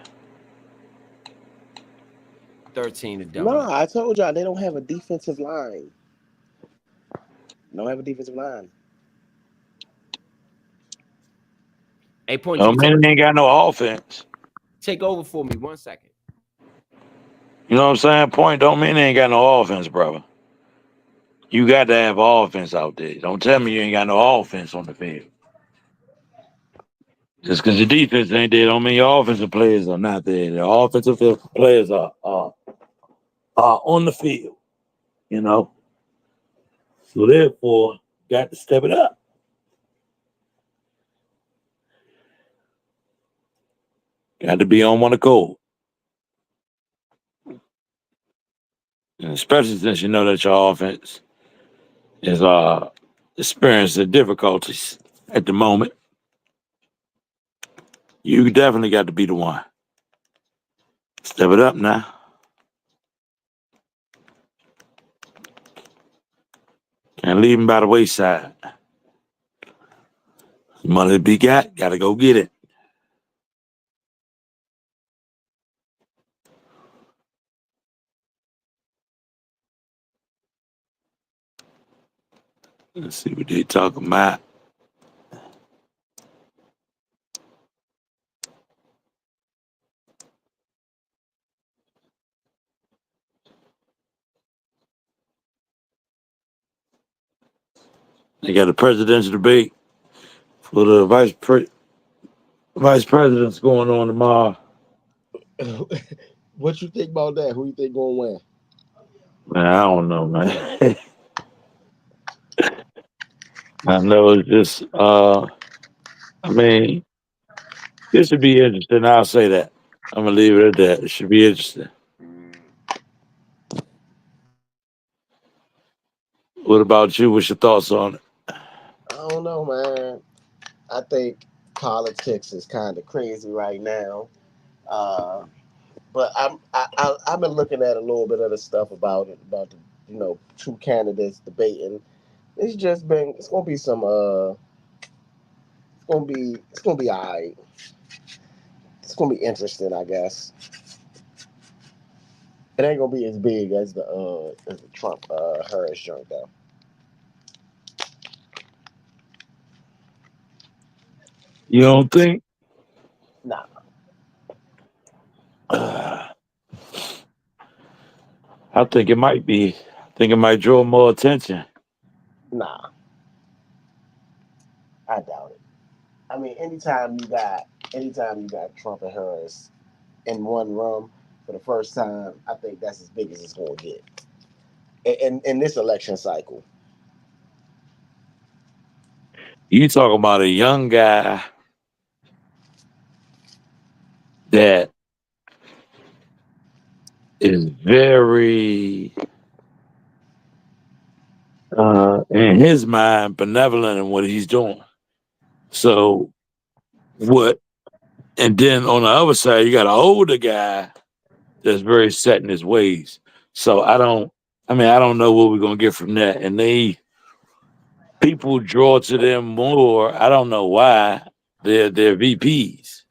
13 to Donut. No, I told y'all they don't have a defensive line. Don't have a defensive line. Hey, Point. Oh, man, they ain't got no offense. Take over for me 1 second. You know what I'm saying? Point don't mean they ain't got no offense, brother. You got to have offense out there. Don't tell me you ain't got no offense on the field. Just because your defense ain't there don't mean your offensive players are not there. The offensive players are on the field, So therefore, got to step it up. Got to be on one accord. And especially since you know that your offense is experiencing difficulties at the moment. You definitely got to be the one. Step it up now. Can't leave him by the wayside. Money to be got to go get it. Let's see what they talking about. They got a presidential debate for the vice presidents going on tomorrow. What you think about that? Who you think gonna win? Man, I don't know, man. I know it's just, this should be interesting. I'll say that. I'm gonna leave it at that. It should be interesting. What about you? What's your thoughts on it? I don't know, man. I think politics is kind of crazy right now. Uh, but I've been looking at a little bit of the stuff about it, about the two candidates debating. It's gonna be it's gonna be alright. It's gonna be interesting, I guess. It ain't gonna be as big as the Trump Harris joint though. You don't think? Nah, I think it might be. I think it might draw more attention. nah, I doubt it. I mean, anytime you got Trump and Harris in one room for the first time, I think that's as big as it's gonna get in this election cycle. You talking about a young guy that is very, in his mind, benevolent in what he's doing. So what? And then on the other side, you got an older guy that's very set in his ways. So I don't know what we're gonna get from that. And people draw to them more. I don't know why. They're VPs,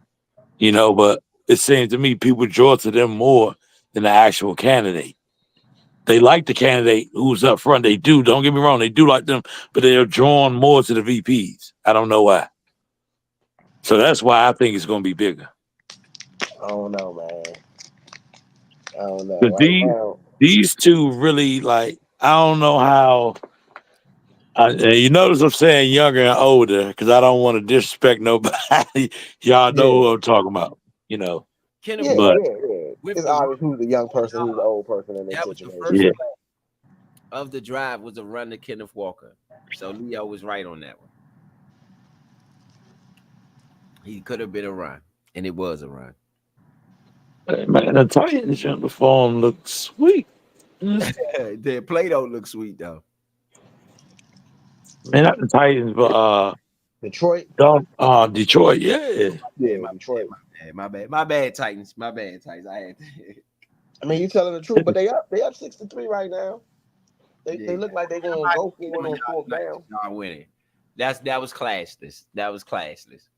but it seems to me people draw to them more than the actual candidate. They like the candidate who's up front. They do. Don't get me wrong. They do like them, but they're drawn more to the VPs. I don't know why. So that's why I think it's going to be bigger. I don't know, man. I don't know. But Right now, these two really, like, I don't know how. You notice I'm saying younger and older because I don't want to disrespect nobody. Y'all know who I'm talking about, Kenneth yeah, But yeah. with It's the obvious who's the young person, who's the old person in this that was the situation. first yeah, play of the drive was a run to Kenneth Walker. So Leo was right on that one. He could have been a run, and it was a run. man, the Titans uniform looks sweet. The play don't look sweet though. Man, not the Titans, but Detroit, Detroit, yeah. yeah, Detroit. My bad, Titans. My bad, Titans. I had. I mean, you telling the truth, but they up 6-3 right now. They look like they're gonna go for it on fourth down. Not winning. That was classless. That was classless.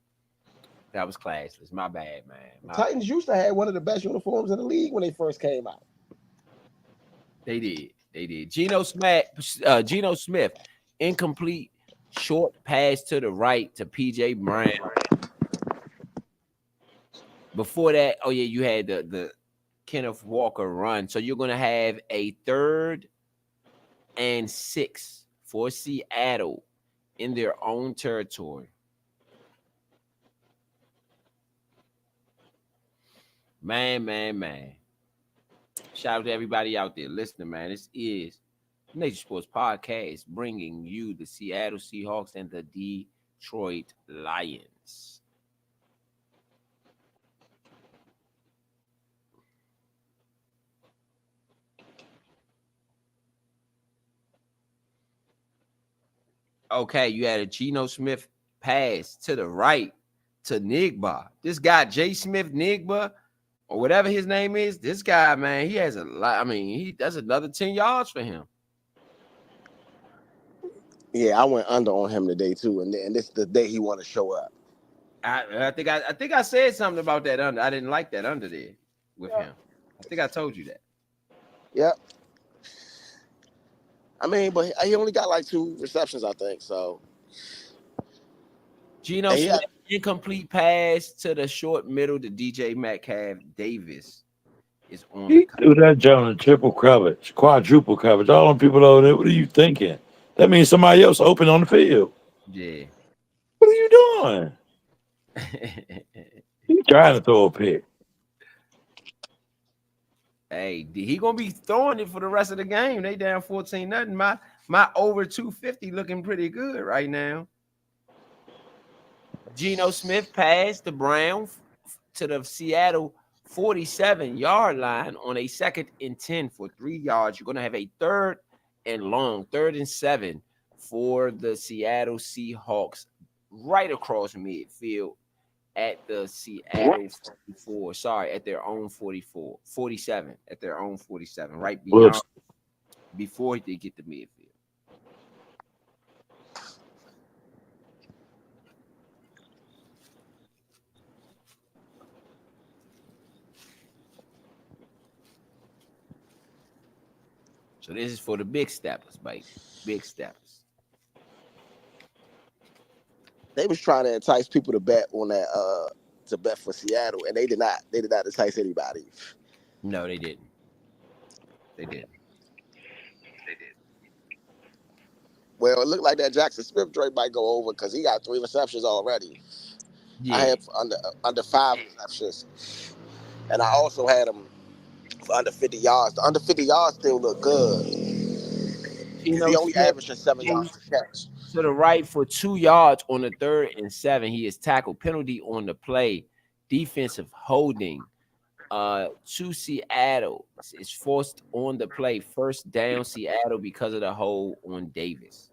My bad, man. Titans used to have one of the best uniforms in the league when they first came out. They did. Geno Smith, incomplete, short pass to the right to PJ Brown. Before that, you had the Kenneth Walker run. So you're gonna have a 3rd and 6 for Seattle in their own territory. Man. Shout out to everybody out there listening, man. This is Nature Sports Podcast bringing you the Seattle Seahawks and the Detroit Lions. Okay, you had a Geno Smith pass to the right to Nigba. This guy, J. Smith Nigba, or whatever his name is, this guy, man, he has a lot. I mean, that's another 10 yards for him. Yeah, I went under on him today too, and this is the day he want to show up. I think I said something about that under. I didn't like that under there with him. I think I told you that. Yep. I mean, but he only got like 2 receptions, I think. So Geno Smith, incomplete pass to the short middle to DJ Metcalf. Davis is on. He threw that Jonah triple coverage, quadruple coverage. All them people over there, what are you thinking? That means somebody else open on the field. Yeah. What are you doing? He's trying to throw a pick. Hey, he gonna be throwing it for the rest of the game. They down 14-0. My over 250 looking pretty good right now. Geno Smith passed the Brown to the Seattle 47-yard line on a 2nd and 10 for 3 yards. You're going to have a 3rd and long, 3rd and 7 for the Seattle Seahawks right across midfield at the Seattle 44. Sorry, at their own 47, at their own 47, right beyond, before they get to midfield. So this is for the big steppers, baby. Big steppers. They was trying to entice people to bet on that to bet for Seattle, and they did not entice anybody. No, they didn't. They did. Well, it looked like that Jackson Smith joint might go over because he got 3 receptions already. Yeah. I had under 5 receptions, and I also had him for under 50 yards. The under 50 yards still look good. He only averaged 7 yards per catch. To the right for 2 yards on the 3rd and 7. He is tackled. Penalty on the play. Defensive holding to Seattle. It's forced on the play. 1st down Seattle because of the hold on Davis.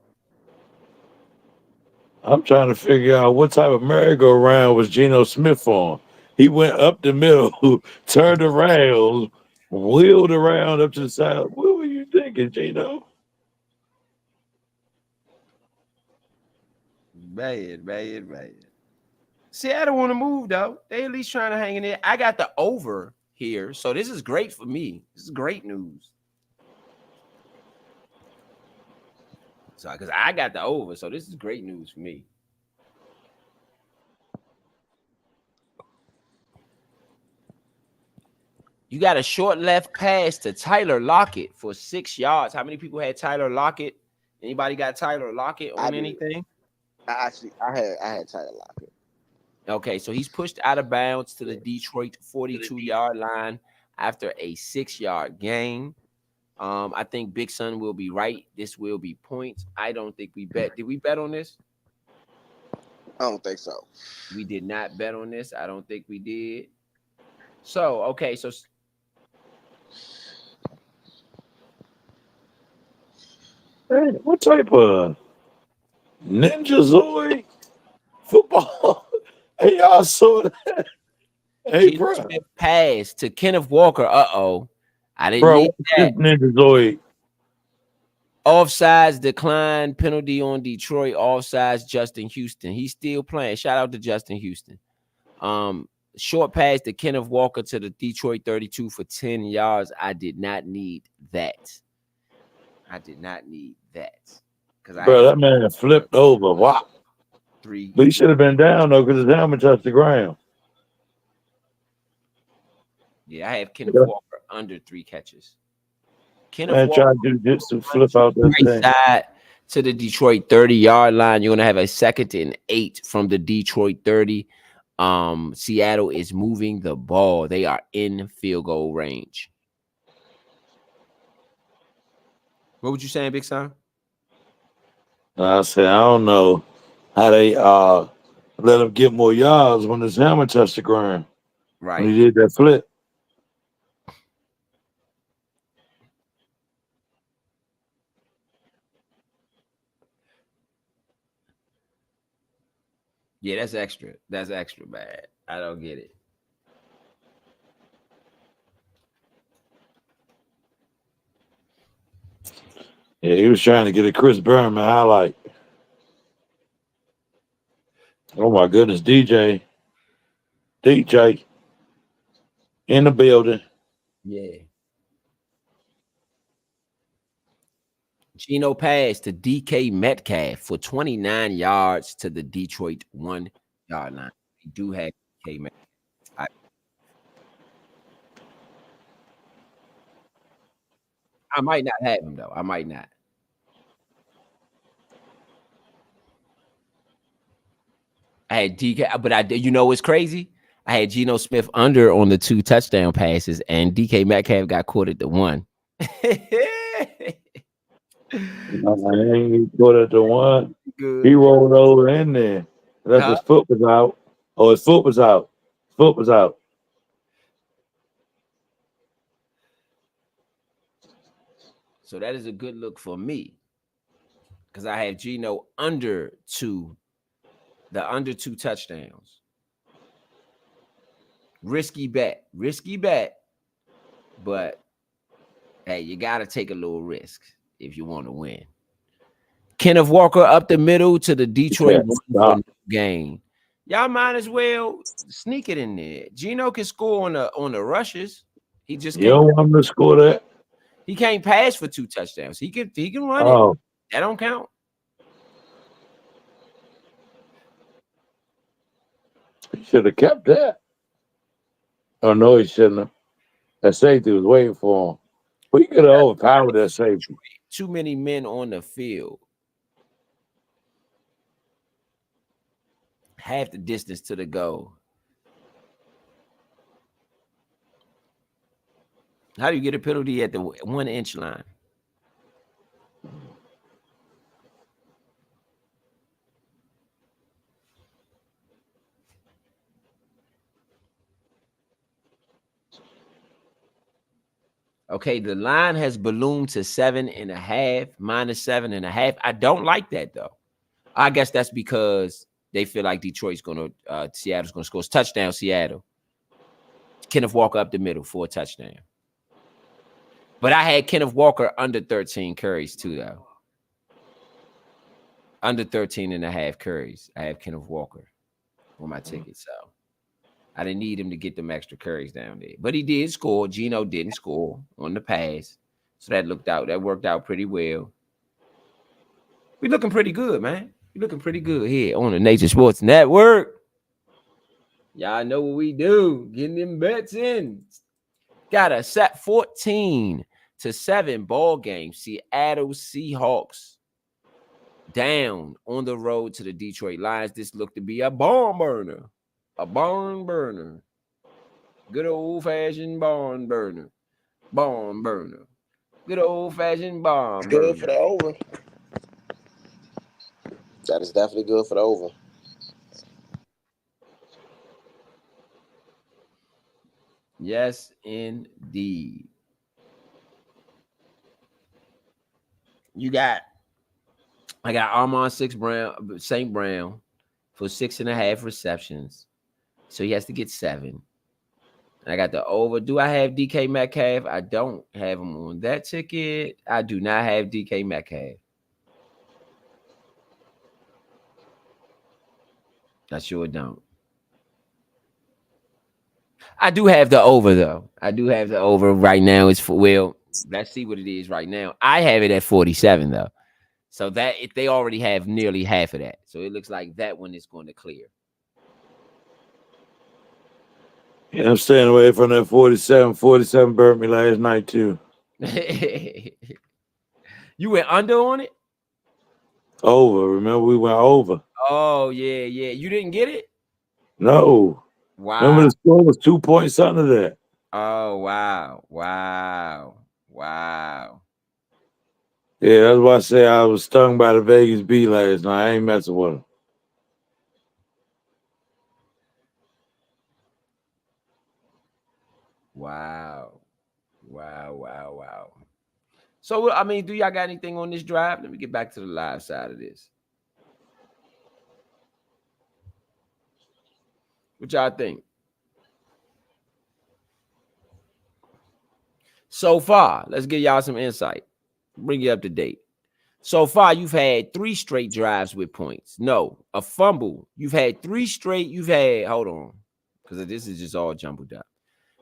I'm trying to figure out what type of merry-go-round was Geno Smith on. He went up the middle, turned around, wheeled around up to the side. What were you thinking, Geno? Man. Seattle want to move, though. They at least trying to hang in there. I got the over here, so this is great for me. This is great news. So, because I got the over, so this is great news for me. You got a short left pass to Tyler Lockett for 6 yards. How many people had Tyler Lockett? Anybody got Tyler Lockett on anything? I had Tyler Lockett. Okay, so he's pushed out of bounds to the Detroit 42-yard line after a 6-yard gain. I think Big Son will be right. This will be points. I don't think we bet. Did we bet on this? I don't think so. We did not bet on this. I don't think we did. So, okay, so Hey, what type of Ninja Zoid football? Hey, y'all saw that? Hey, bro. Pass to Kenneth Walker. I didn't Bro, need that. Ninja Zoid. Offsides decline, penalty on Detroit. Offsides, Justin Houston. He's still playing. Shout out to Justin Houston. Short pass to Kenneth Walker to the Detroit 32 for 10 yards. I did not need that. Bro, that man flipped over. Wow. But he should have been down, though, because his helmet touched the ground. Yeah, I have Kenneth Walker under 3 catches. Man, try to do this to flip out that thing. Side to the Detroit 30-yard line. You're going to have a 2nd and 8 from the Detroit 30. Seattle is moving the ball. They are in field goal range. What would you say, Big Son? I said, I don't know how they let him get more yards when his helmet touched the ground. Right. When he did that flip. Yeah, that's extra. That's extra bad. I don't get it. Yeah, he was trying to get a Chris Berman highlight. Oh my goodness, DJ in the building. Yeah. Geno pass to DK Metcalf for 29 yards to the Detroit 1-yard line. We do have DK Metcalf. I might not have him, though. I might not. I had DK, but you know what's crazy? I had Geno Smith under on the 2 touchdown passes, and DK Metcalf got caught at the 1. He caught at the 1. Good. He rolled over in there. That's his foot was out. Oh, his foot was out. So that is a good look for me. Because I have Geno under 2 touchdowns. Risky bet. But hey, you got to take a little risk if you want to win. Kenneth Walker up the middle to the Detroit game. Y'all might as well sneak it in there. Geno can score on the rushes. He just you don't want him to score that. He can't pass for 2 touchdowns. He can run it. That don't count. He should have kept that. Oh no, he shouldn't have. That safety was waiting for him. We could have overpowered that safety. Too many men on the field. Half the distance to the goal. How do you get a penalty at the 1 inch line? Okay, the line has ballooned to 7.5, minus 7.5. I don't like that though. I guess that's because they feel like Seattle's gonna score touchdown. Seattle. Kenneth Walker up the middle for a touchdown. But I had Kenneth Walker under 13 carries too, though. Under 13.5 carries. I have Kenneth Walker on my ticket, so I didn't need him to get them extra carries down there. But he did score. Geno didn't score on the pass. So that worked out pretty well. We looking pretty good, man. We looking pretty good here on the Nature Sports Network. Y'all know what we do. Getting them bets in. Got a set 14-7 ball game. Seattle Seahawks down on the road to the Detroit Lions. This looked to be a barn burner. A barn burner. Good old-fashioned barn burner. Barn burner. Good old-fashioned barn burner. Good for the over. That is definitely good for the over. Yes, indeed. I got Amon St. Brown for 6.5 receptions. So he has to get 7. And I got the over. Do I have DK Metcalf? I don't have him on that ticket. I do not have DK Metcalf. I sure don't. I do have the over, though. I do have the over right now. Let's see what it is right now. I have it at 47, though. So that if they already have nearly half of that. So it looks like that one is going to clear. Yeah, I'm staying away from that 47. 47 burnt me last night, too. You went under on it? Over. Remember, we went over. Oh, yeah. You didn't get it? No. Wow. Remember the score was 2 point something of that. Oh, wow. Yeah, that's why I say I was stung by the Vegas beat last night. I ain't messing with them. Wow. So, I mean, do y'all got anything on this drive? Let me get back to the live side of this. What y'all think? So far, let's give y'all some insight. Bring you up to date. So far, you've had 3 straight drives with points. No, a fumble. You've had 3 straight. Hold on, because this is just all jumbled up.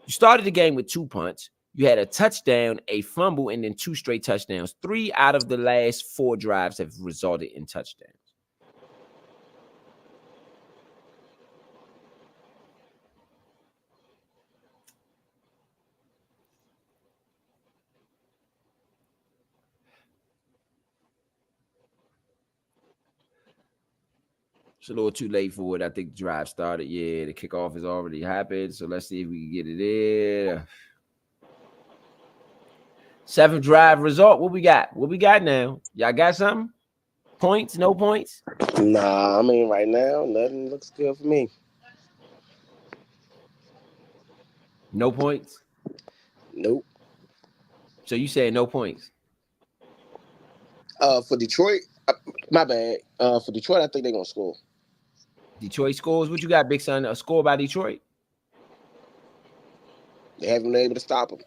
You started the game with 2 punts. You had a touchdown, a fumble, and then 2 straight touchdowns. 3 out of the last 4 drives have resulted in touchdowns. It's a little too late for it. I think the drive started. Yeah, the kickoff has already happened. So let's see if we can get it there. 7th drive result. What we got? What we got now? Y'all got something? Points? No points? Nah, I mean, right now, nothing looks good for me. No points? Nope. So you saying no points? For Detroit, my bad. For Detroit, I think they're gonna score. Detroit scores. What you got, Big Son? A score by Detroit? They haven't been able to stop them.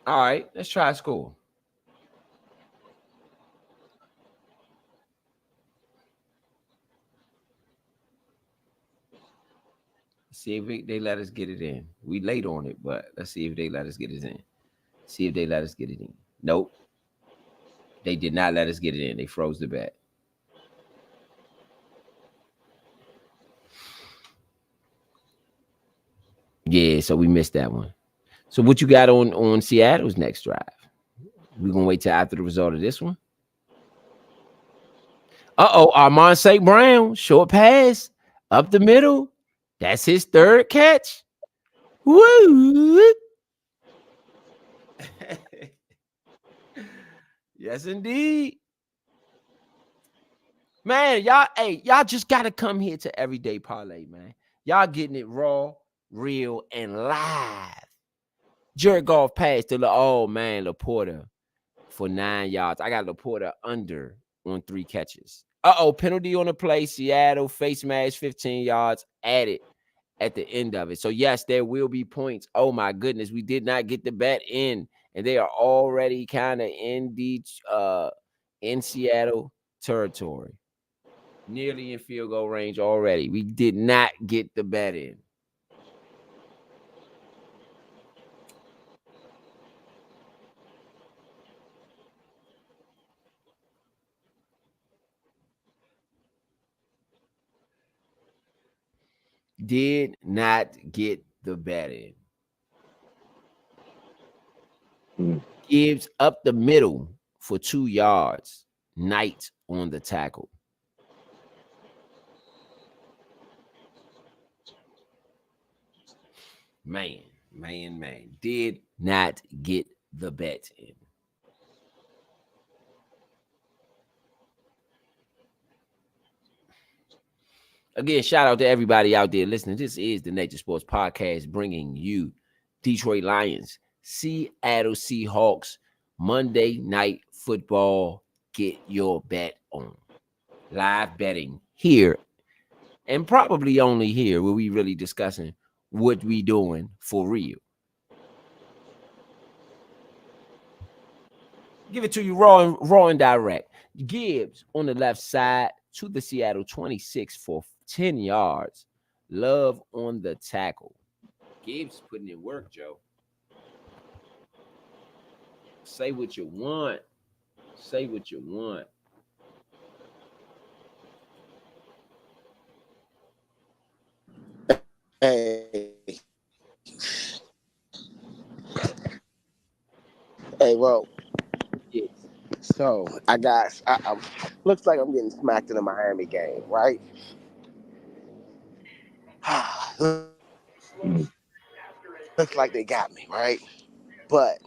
All right, let's try a score. See if they let us get it in. We late on it, but let's see if they let us get it in. See if they let us get it in. Nope. They did not let us get it in. They froze the bet. Yeah, so we missed that one. So what you got on Seattle's next drive? We're going to wait till after the result of this one. Uh-oh, Armand St. Brown, short pass, up the middle. That's his third catch. Woo! Yes, indeed. Man, y'all just got to come here to Everyday Parlay, man. Y'all getting it raw, real, and live. Jared Goff pass to Laporta for 9 yards. I got Laporta under on 3 catches. Penalty on the play. Seattle face mask 15 yards added at the end of it. So yes, there will be points. Oh my goodness, we did not get the bet in, and they are already kind of in Seattle territory, nearly in field goal range already. We did not get the bet in. Did not get the bet in. Gibbs up the middle for 2 yards. Knight on the tackle. Man. Did not get the bet in. Again, shout out to everybody out there listening. This is the Nature Sports Podcast, bringing you Detroit Lions, Seattle Seahawks, Monday Night Football. Get your bet on. Live betting here, and probably only here, where we really discussing what we doing for real. Give it to you raw and direct. Gibbs on the left side to the Seattle 26 for 10 yards. Love on the tackle. Gibbs putting in work, Joe. Say what you want. Say what you want. Hey, well, Yes. so I looks like I'm getting smacked in the Miami game, right? Looks like they got me, right? But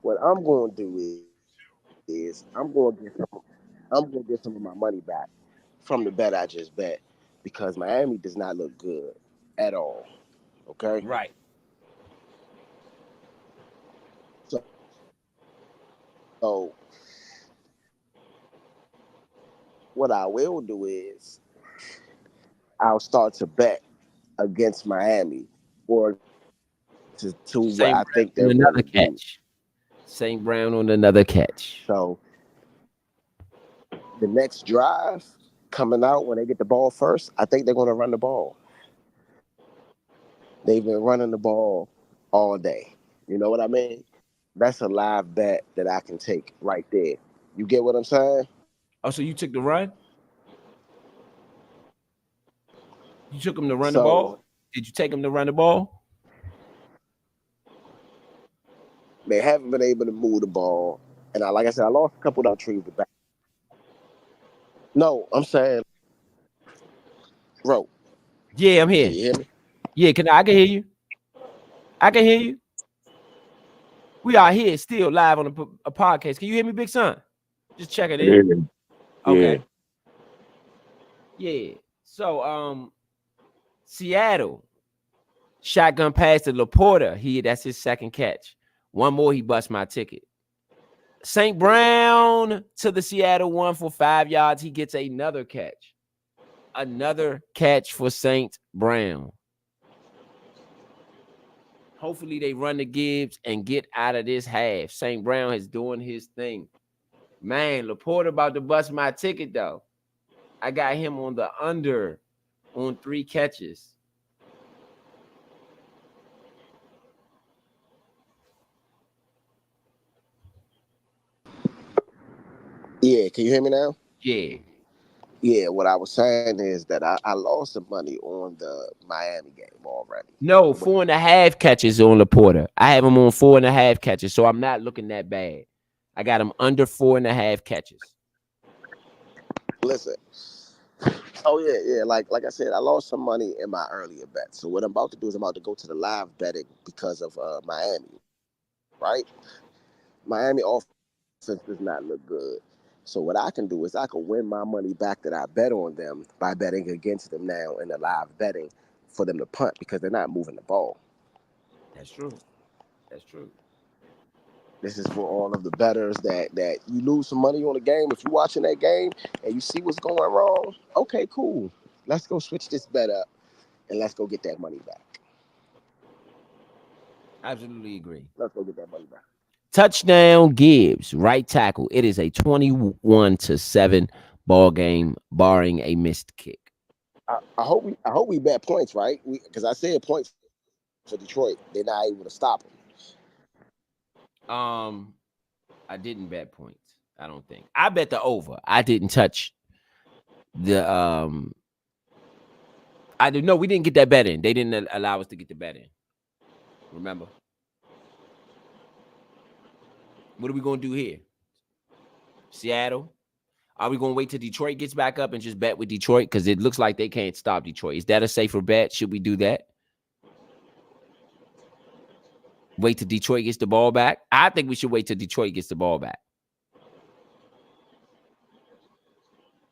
what I'm going to do is I'm going to get some of my money back from the bet I just bet, because Miami does not look good at all. Okay, Right. So what I will do is I'll start to bet against Miami, or to what I think they're another catch. St. Brown on another catch. So the next drive coming out, when they get the ball first, I think they're going to run the ball. They've been running the ball all day. You know what I mean? That's a live bet that I can take right there. You get what I'm saying? Oh, so you took the run? You took him to run the ball? Did you take him to run the ball? They haven't been able to move the ball. And like I said, I lost a couple of trees back. No, I'm saying, bro. Yeah, I'm here. Can you hear me? Yeah, I can hear you. I can hear you. We are here still live on a podcast. Can you hear me, Big Son? Just check it in. Yeah. Okay. Yeah. So, Seattle Shotgun pass to Laporta. That's his second catch. One more, he bust my ticket. St. Brown to the Seattle one for 5 yards. He gets another catch. Another catch for St. Brown. Hopefully they run the Gibbs and get out of this half. St. Brown is doing his thing. Man, Laporta about to bust my ticket, though. I got him on the under on 3 catches. Yeah, can you hear me now? Yeah. Yeah, what I was saying is that I lost some money on the Miami game already. No, 4.5 catches on Laporta. I have him on 4.5 catches, so I'm not looking that bad. I got him under 4.5 catches. Listen. Oh yeah. Like I said, I lost some money in my earlier bet. So what I'm about to do is I'm about to go to the live betting because of Miami, right? Miami offense does not look good. So what I can do is I can win my money back that I bet on them by betting against them now in the live betting for them to punt because they're not moving the ball. That's true. That's true. This is for all of the bettors that you lose some money on the game. If you're watching that game and you see what's going wrong, okay, cool. Let's go switch this bet up and let's go get that money back. Absolutely agree. Let's go get that money back. Touchdown Gibbs, right tackle. It is a 21-7 ball game, barring a missed kick. I hope we bet points, right? Because I said points for Detroit. They're not able to stop them. I didn't bet points. I don't think. I bet the over. I didn't touch the I didn't know we didn't get that bet in. They didn't allow us to get the bet in. Remember? What are we gonna do here? Seattle? Are we gonna wait till Detroit gets back up and just bet with Detroit? Because it looks like they can't stop Detroit. Is that a safer bet? Should we do that? Wait till Detroit gets the ball back? I think we should wait till Detroit gets the ball back.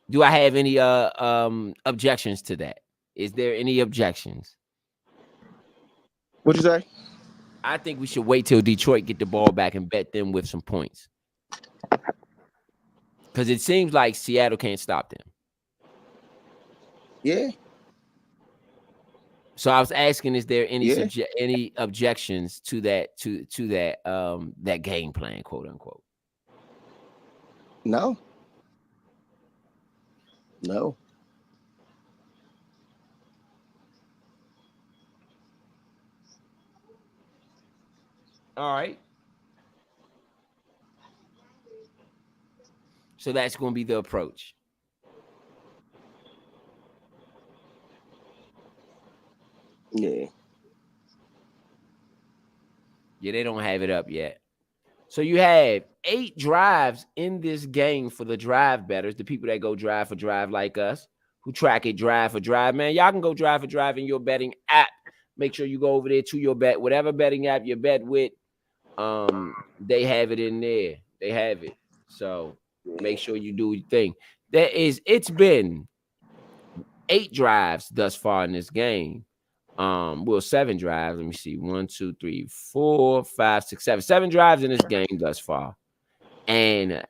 Do I have any objections to that? Is there any objections? What'd you say? I think we should wait till Detroit get the ball back and bet them with some points. Because it seems like Seattle can't stop them. Yeah. So I was asking, is there any any objections to that that game plan, quote unquote? No. All right. So that's going to be the approach. Yeah. Yeah, they don't have it up yet. So you have 8 drives in this game for the drive bettors, the people that go drive for drive like us, who track it drive for drive. Man, y'all can go drive for drive in your betting app. Make sure you go over there to your bet, whatever betting app you bet with. They have it in there. They have it. So make sure you do your thing. It's been 8 drives thus far in this game. 7 drives. Let me see. 1, 2, 3, 4, 5, 6, 7. 7 drives in this game thus far. And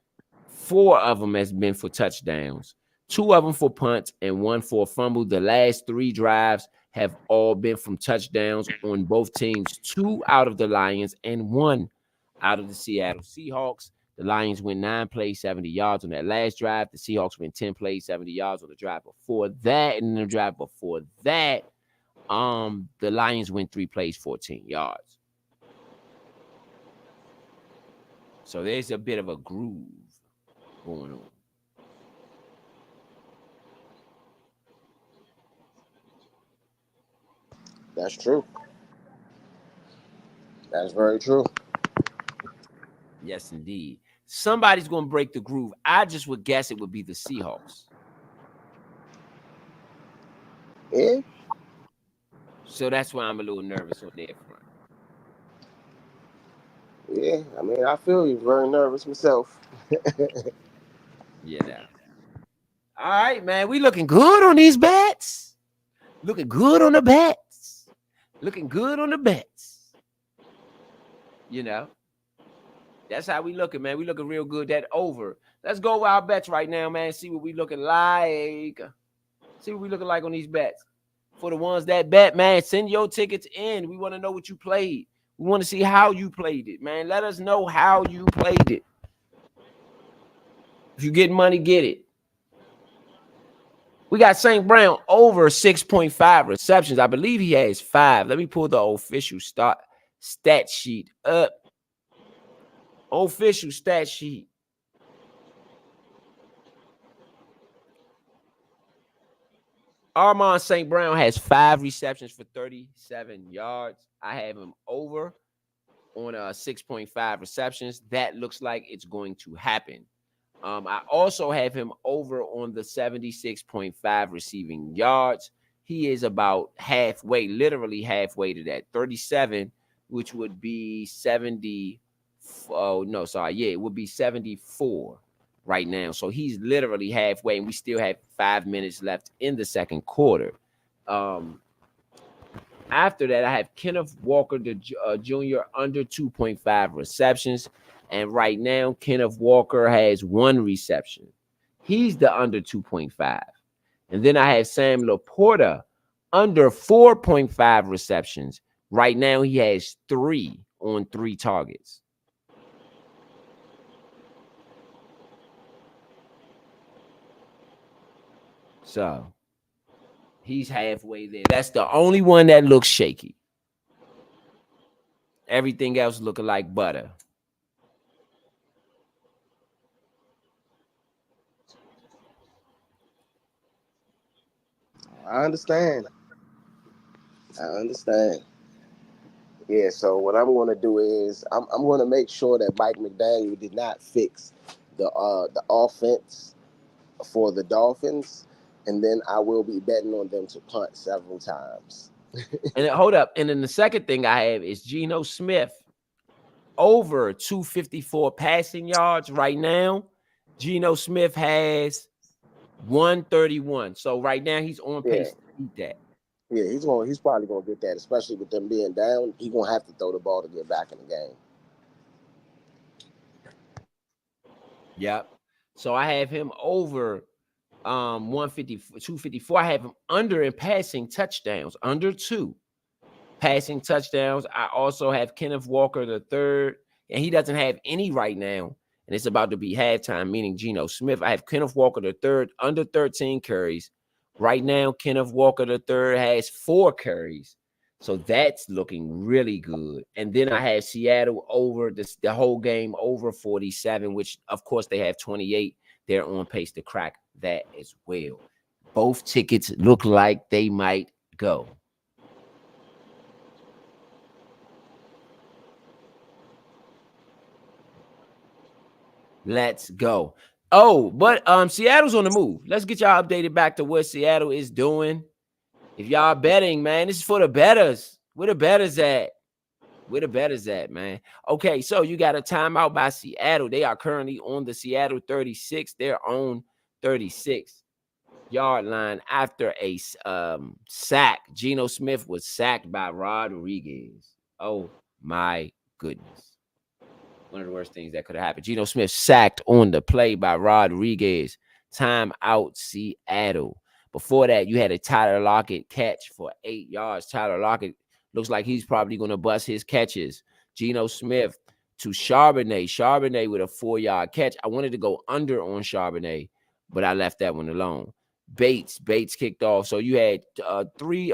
4 of them has been for touchdowns. 2 of them for punts and 1 for a fumble. The last 3 drives have all been from touchdowns on both teams. 2 out of the Lions and 1 out of the Seattle Seahawks. The Lions went 9 plays, 70 yards on that last drive. The Seahawks went 10 plays, 70 yards on the drive before that. And the drive before that, the Lions went 3 plays, 14 yards. So there's a bit of a groove going on. That's true. That's very true. Yes, indeed. Somebody's going to break the groove. I just would guess it would be the Seahawks. Yeah. So that's why I'm a little nervous on their front. Yeah, I mean, I feel you. Very nervous myself. Yeah. All right, man. We looking good on these bets. Looking good on the bets. Looking good on the bets. You know, that's how we looking, man. We looking real good. That over. Let's go over our bets right now, man. See what we looking like. See what we looking like on these bets. For the ones that bet, man, send your tickets in. We want to know what you played. We want to see how you played it, man. Let us know how you played it. If you get money, get it. We got St. Brown over 6.5 receptions. I believe he has 5. Let me pull the official stat sheet up. Official stat sheet. Armand St. Brown has 5 receptions for 37 yards. I have him over on 6.5 receptions. That looks like it's going to happen. I also have him over on the 76.5 receiving yards. He is about halfway, literally halfway to that 37, which would be 70. Oh, no, sorry. Yeah, it would be 74 right now. So he's literally halfway, and we still have 5 minutes left in the second quarter. After that, I have Kenneth Walker, the junior, under 2.5 receptions. And right now, Kenneth Walker has 1 reception. He's the under 2.5. And then I have Sam Laporta under 4.5 receptions. Right now, he has 3 on 3 targets. So he's halfway there. That's the only one that looks shaky. Everything else looking like butter. I understand. Yeah, so what I'm going to do is I'm going to make sure that Mike McDaniel did not fix the offense for the Dolphins, and then I will be betting on them to punt several times. And hold up. And then the second thing I have is Geno Smith over 254 passing yards right now. Geno Smith has 131. So right now he's on pace to beat that. Yeah, he's probably gonna get that, especially with them being down. He's gonna have to throw the ball to get back in the game. Yep. So I have him over 254. I have him under in passing touchdowns, under 2 passing touchdowns. I also have Kenneth Walker the third, and he doesn't have any right now. And it's about to be halftime, meaning Geno Smith. I have Kenneth Walker the third under 13 carries. Right now, Kenneth Walker the third has 4 carries. So that's looking really good. And then I have Seattle over the whole game over 47, which, of course, they have 28. They're on pace to crack that as well. Both tickets look like they might go. Let's go. Oh, but Seattle's on the move. Let's get y'all updated back to what Seattle is doing. If y'all betting, man, this is for the bettors. Where the bettors at? Where the bettors at, man? Okay, so you got a timeout by Seattle. They are currently on the Seattle 36. They're on 36-yard line after a sack. Geno Smith was sacked by Rodriguez. Oh, my goodness. One of the worst things that could have happened. Geno Smith sacked on the play by Rodriguez. Timeout, Seattle. Before that, you had a Tyler Lockett catch for 8 yards. Tyler Lockett looks like he's probably going to bust his catches. Geno Smith to Charbonnet. Charbonnet with a 4-yard catch. I wanted to go under on Charbonnet, but I left that one alone. Bates kicked off. So you had a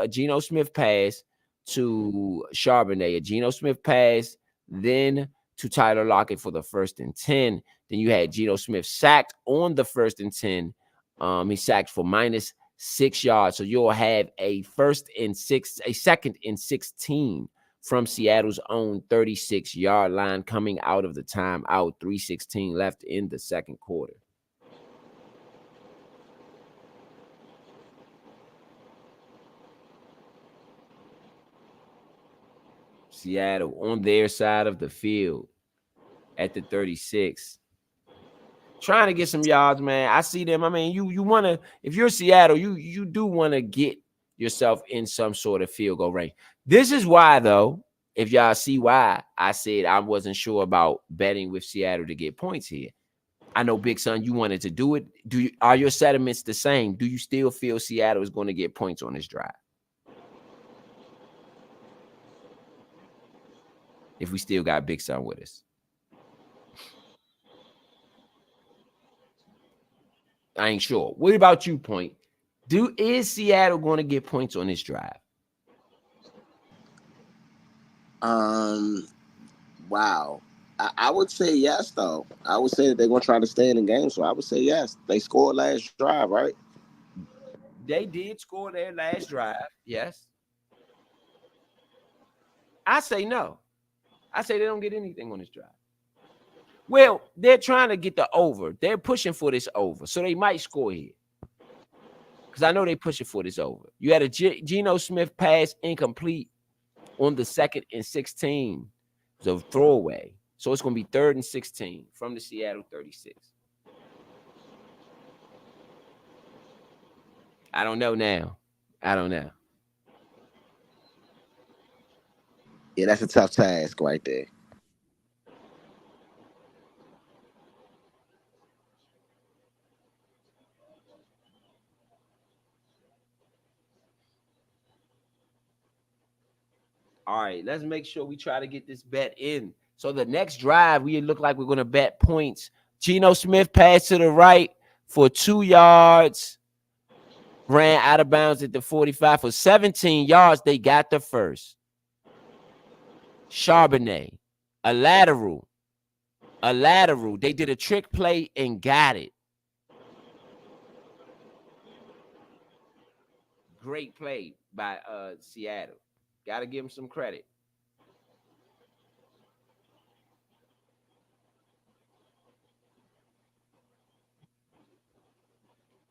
Geno Smith pass to Charbonnet, a Geno Smith pass, then to Tyler Lockett for the 1st and 10. Then you had Geno Smith sacked on the 1st and 10. He sacked for -6 yards. So you'll have a 2nd and 16 from Seattle's own 36-yard line coming out of the timeout. 3:16 left in the second quarter. Seattle on their side of the field at the 36. Trying to get some yards, man. I see them. I mean, you want to, if you're Seattle, you do want to get yourself in some sort of field goal range. This is why, though, if y'all see why I said I wasn't sure about betting with Seattle to get points here. I know, Big Son, you wanted to do it. Are your sentiments the same? Do you still feel Seattle is going to get points on this drive? If we still got Big Son with us. I ain't sure. What about you, Point? Is Seattle going to get points on this drive? Wow. I would say yes, though. I would say that they're going to try to stay in the game, so I would say yes. They scored last drive, right? They did score their last drive, yes. I say no. I say they don't get anything on this drive. Well, they're trying to get the over. They're pushing for this over, so they might score here. Because I know they're pushing for this over. You had a Geno Smith pass incomplete on the 2nd and 16. It was a throwaway. So it's going to be 3rd and 16 from the Seattle 36. I don't know now. I don't know. Yeah, that's a tough task right there. All right, let's make sure we try to get this bet in. So the next drive, we look like we're going to bet points. Geno Smith passed to the right for 2 yards. Ran out of bounds at the 45 for 17 yards. They got the first. Charbonnet, a lateral. They did a trick play and got it. Great play by Seattle. Got to give him some credit.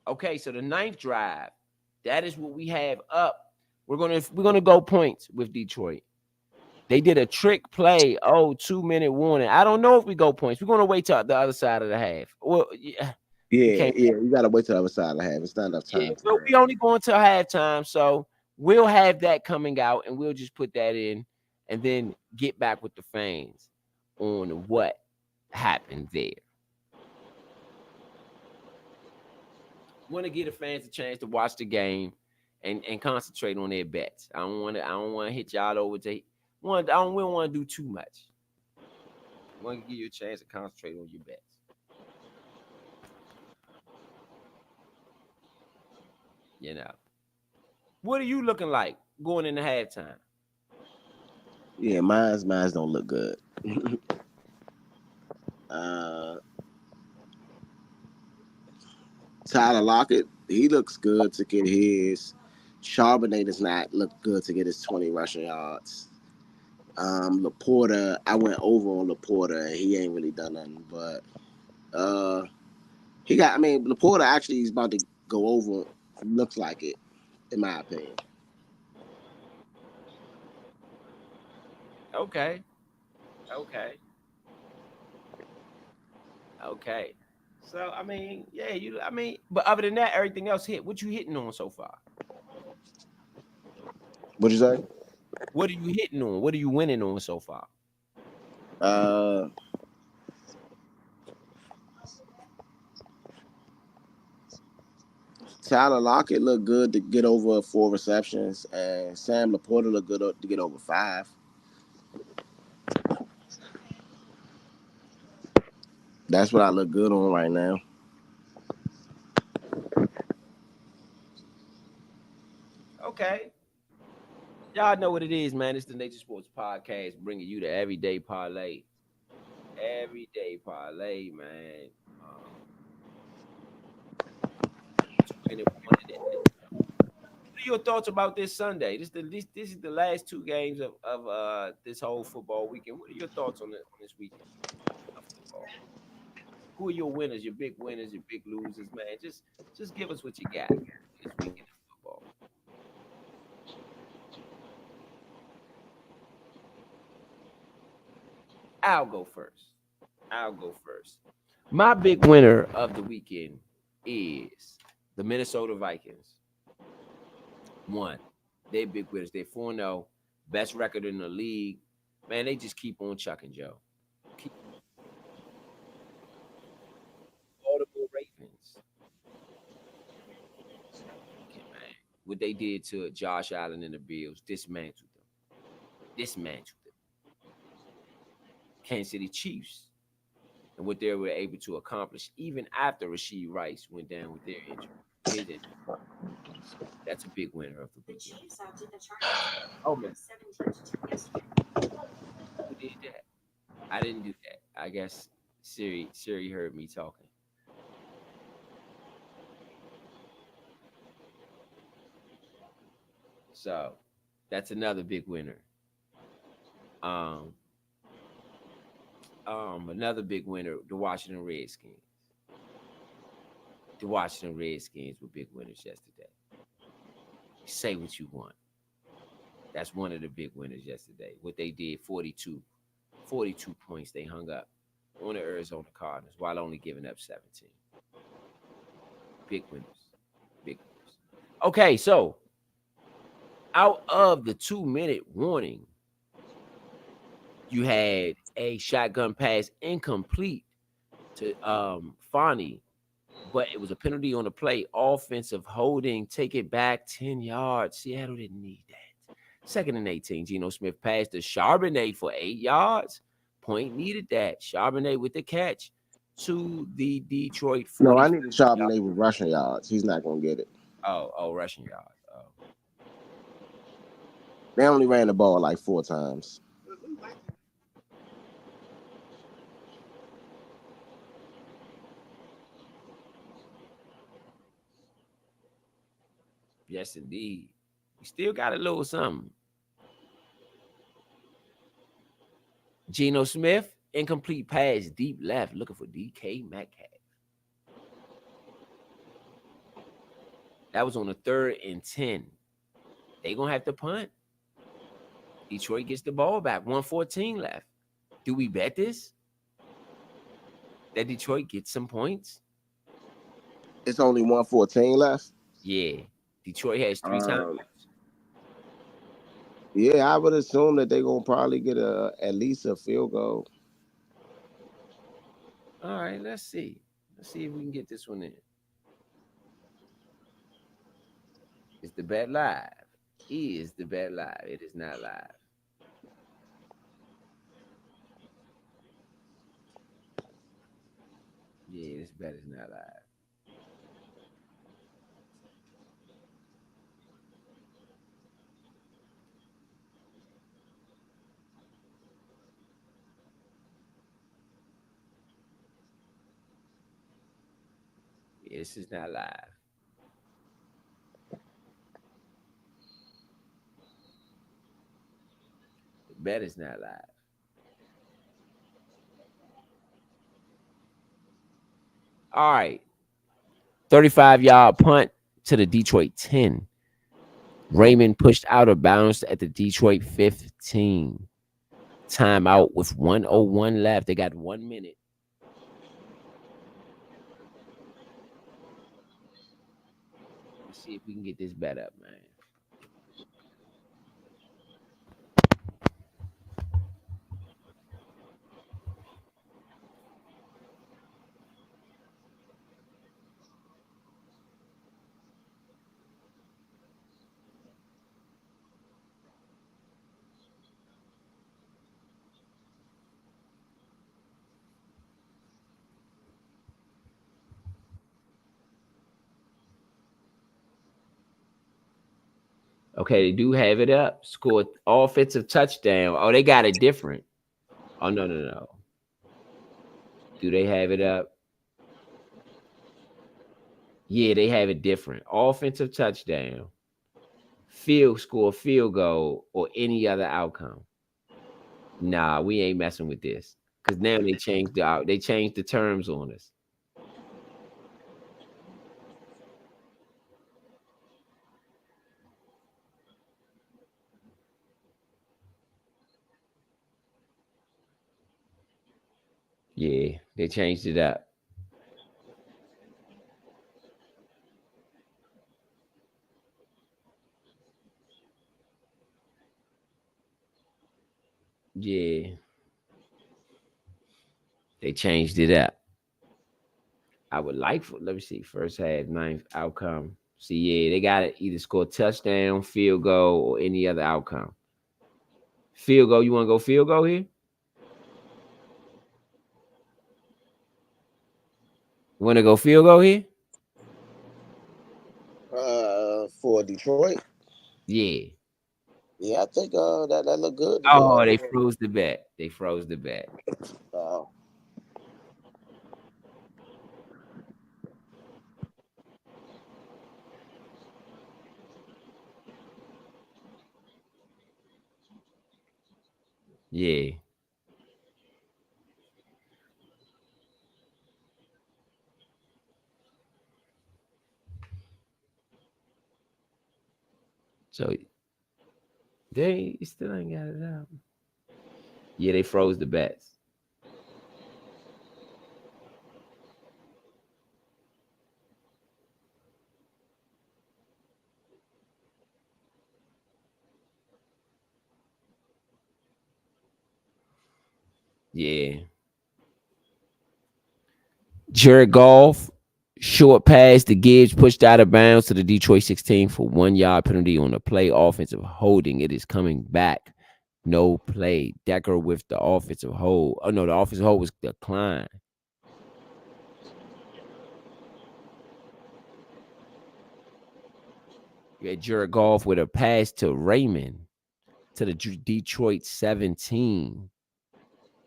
Okay, so the 9th drive, that is what we have up. We're gonna go points with Detroit. They did a trick play. 2-minute warning. I don't know if we go points. We're gonna wait till the other side of the half. Well, yeah. You gotta wait till the other side of the half. It's not enough time. So we only going till halftime, so we'll have that coming out, and we'll just put that in, and then get back with the fans on what happened there. Want to give the fans a chance to watch the game and concentrate on their bets. I don't want to hit y'all over to we don't want to do too much. I want to give you a chance to concentrate on your bets. You know. What are you looking like going into halftime? Yeah, mine's don't look good. Tyler Lockett, he looks good to get his. Charbonnet does not look good to get his 20 rushing yards. Laporta, I went over on Laporta. He ain't really done nothing, but Laporta actually is about to go over. Looks like it, in my opinion. Okay. So but other than that, everything else hit. What you hitting on so far? What'd you say? What are you hitting on? What are you winning on so far? Tyler Lockett looked good to get over 4 receptions, and Sam Laporta looked good to get over 5. That's what I look good on right now. Okay. Y'all know what it is, man. It's the Nature Sports Podcast, bringing you the Everyday Parlay. Everyday Parlay, man. What are your thoughts about this Sunday? This is the last 2 games of this whole football weekend. What are your thoughts on this weekend of football? Who are your winners, your big winners, your big losers, man? Just give us what you got this weekend of football. I'll go first. My big winner of the weekend is the Minnesota Vikings. One. They big winners. They're 4-0, best record in the league. Man, they just keep on chucking, Joe. Baltimore Ravens. Okay, man. What they did to Josh Allen and the Bills, dismantled them. Dismantled them. Kansas City Chiefs. And what they were able to accomplish even after Rashee Rice went down with their injury. That's a big winner of the weekend. Oh, man. Who did that? I didn't do that. I guess Siri heard me talking. So that's another big winner. Another big winner, the Washington Redskins. The Washington Redskins were big winners yesterday. Say what you want. That's one of the big winners yesterday. What they did, 42 points they hung up on the Arizona Cardinals while only giving up 17. Big winners. Big winners. Okay, so out of the 2-minute warning, you had a shotgun pass incomplete to Fonny, but it was a penalty on the play. Offensive holding, take it back 10 yards. Seattle didn't need that. 2nd and 18. Geno Smith passed to Charbonnet for 8 yards. Point needed that. Charbonnet with the catch to the Detroit 40. No, I need Charbonnet with rushing yards. He's not going to get it. Oh, rushing yards. Oh. They only ran the ball like 4 times. Yes, indeed. You still got a little something. Geno Smith, incomplete pass, deep left, looking for DK Metcalf. That was on the 3rd and 10. They going to have to punt. Detroit gets the ball back. 1:14 left. Do we bet this? That Detroit gets some points? It's only 1:14 left? Yeah. Detroit has 3 times. Yeah, I would assume that they're going to probably get at least a field goal. All right, let's see. Let's see if we can get this one in. Is the bet live? Is the bet live? It is not live. Yeah, this bet is not live. Yeah, this is not live. The bet is not live. All right. 35-yard punt to the Detroit 10. Raymond pushed out of bounds at the Detroit 15. Timeout with 1:01 left. They got 1 minute. Let's see if we can get this bet up, man. Okay, they do have it up. Scored offensive touchdown. Oh, they got it different. Oh, no. Do they have it up? Yeah, they have it different. Offensive touchdown, field goal, or any other outcome. Nah, we ain't messing with this. Because now they changed the terms on us. Yeah, they changed it up. Yeah. They changed it up. I would like for, let me see, first half, ninth outcome. See, yeah, they got to either score touchdown, field goal, or any other outcome. Field goal, you want to go field goal here? Want to go field goal here? For Detroit. Yeah. Yeah, I think that looked good. Oh, they froze the bet. They froze the bet. Yeah. So they still ain't got it out. Yeah, they froze the bets. Yeah. Jared Goff, short pass to Gibbs, pushed out of bounds to the Detroit 16 for 1 yard penalty on the play. Offensive holding. It is coming back. No play. Decker with the offensive hold. Oh, no, the offensive hold was declined. You had Jared Goff with a pass to Raymond to the Detroit 17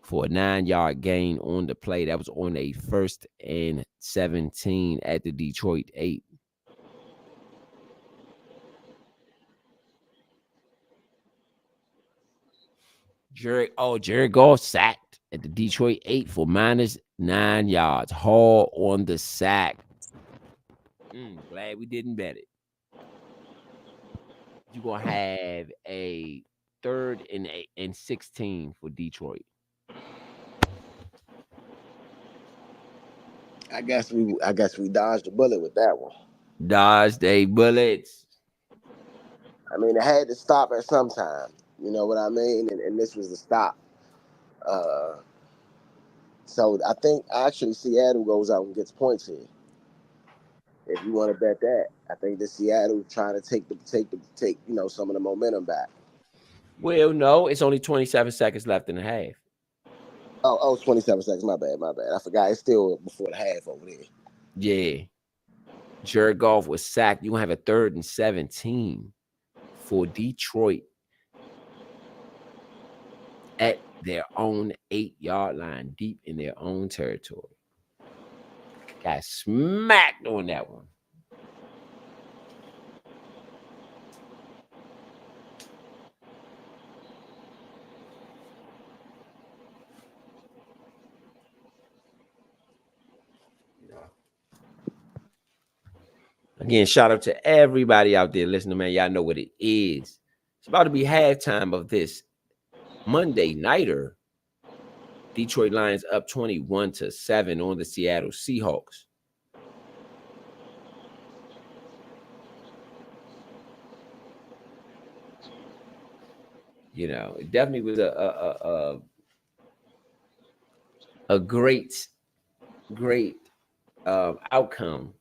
for a 9-yard gain on the play. That was on a 1st and 17 at the Detroit 8. Jared Goff sacked at the Detroit 8 for -9 yards. Hall on the sack. Glad we didn't bet it. You're going to have a 3rd and 16 for Detroit. I guess we dodged a bullet with that one. Dodged a bullets. I mean, it had to stop at some time. You know what I mean? And this was the stop. So I think actually Seattle goes out and gets points here. If you want to bet that, I think the Seattle trying to take some of the momentum back. Well, no, it's only 27 seconds left in the half. Oh, 27 seconds. My bad. I forgot. It's still before the half over there. Yeah. Jared Goff was sacked. You're going to have a 3rd and 17 for Detroit at their own 8-yard line, deep in their own territory. Got smacked on that one. Again, shout out to everybody out there listening, man. Y'all know what it is. It's about to be halftime of this Monday nighter. Detroit Lions up 21-7 on the Seattle Seahawks. You know, it definitely was a great outcome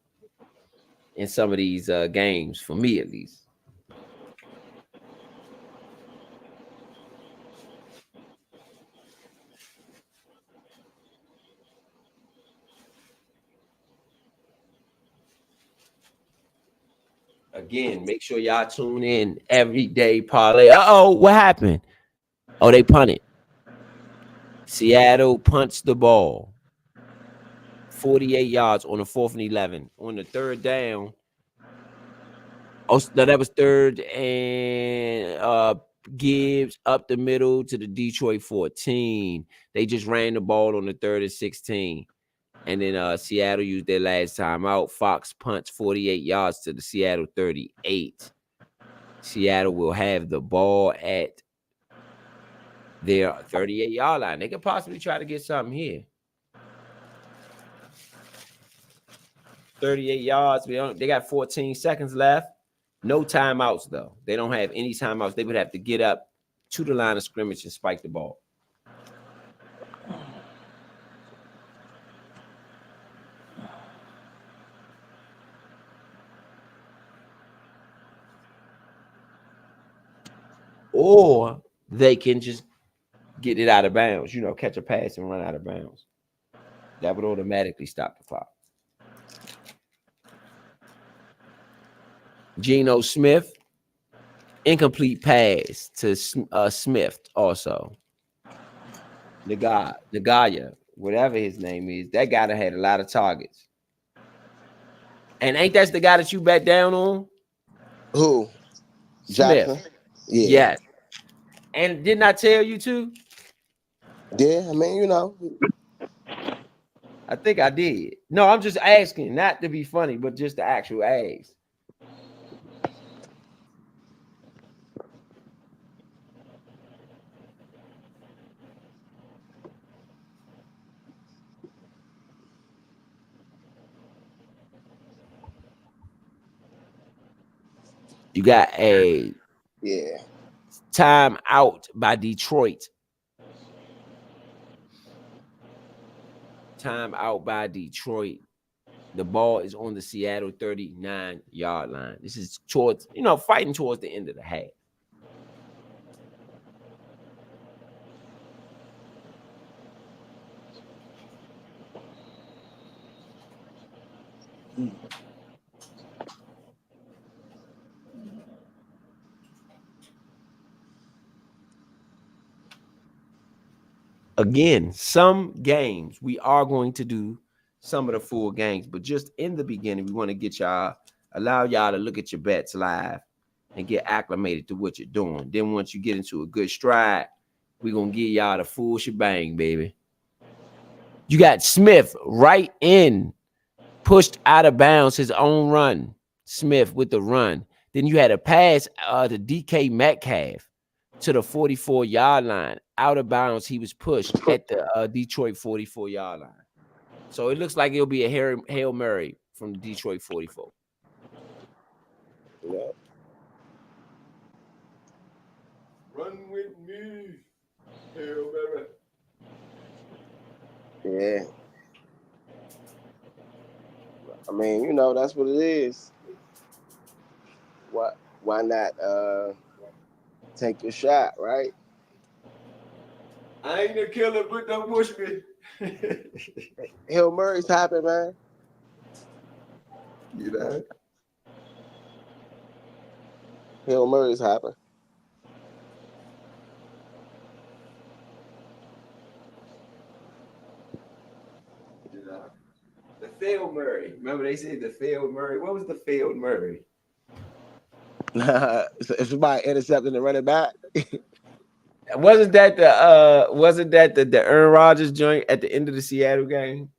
in some of these games, for me at least. Again, make sure y'all tune in every day, parlay. What happened? Oh, they punted. Seattle punts the ball. 48 yards on the 4th and 11. On the 3rd down. Oh, no, that was 3rd and Gibbs up the middle to the Detroit 14. They just ran the ball on the 3rd and 16. And then Seattle used their last timeout. Fox punts 48 yards to the Seattle 38. Seattle will have the ball at their 38-yard line. They could possibly try to get something here. 38 yards. They got 14 seconds left. No timeouts, though. They don't have any timeouts. They would have to get up to the line of scrimmage and spike the ball. Or they can just get it out of bounds, catch a pass and run out of bounds. That would automatically stop the clock. Geno Smith, incomplete pass to Smith also. Nagaya, whatever his name is, that guy that had a lot of targets. And ain't that the guy that you bet down on? Who? Smith. Jackson? Yeah. Yes. And didn't I tell you to? Yeah, I mean, I think I did. No, I'm just asking, not to be funny, but just the actual ask. You got a time out by Detroit. Time out by Detroit. The ball is on the Seattle 39-yard line. This is towards, fighting towards the end of the half. Again, some games we are going to do some of the full games, but just in the beginning, we want to allow y'all to look at your bets live and get acclimated to what you're doing. Then once you get into a good stride, we're going to give y'all the full shebang, baby. You got Smith right in, pushed out of bounds, his own run. Smith with the run. Then you had a pass to DK Metcalf to the 44-yard line. Out of bounds, he was pushed at the Detroit 44-yard line. So it looks like it'll be a Hail Mary from the Detroit 44. Yeah. Run with me, Hail Mary. Yeah. I mean, that's what it is. Why not take your shot, right? I ain't the killer, but don't push me. Hail Mary's happen, man. Hail Mary's happen. The failed Murray. Remember they said the failed Murray. What was the failed Murray? If somebody intercepting the running back. Wasn't that the Aaron Rodgers joint at the end of the Seattle game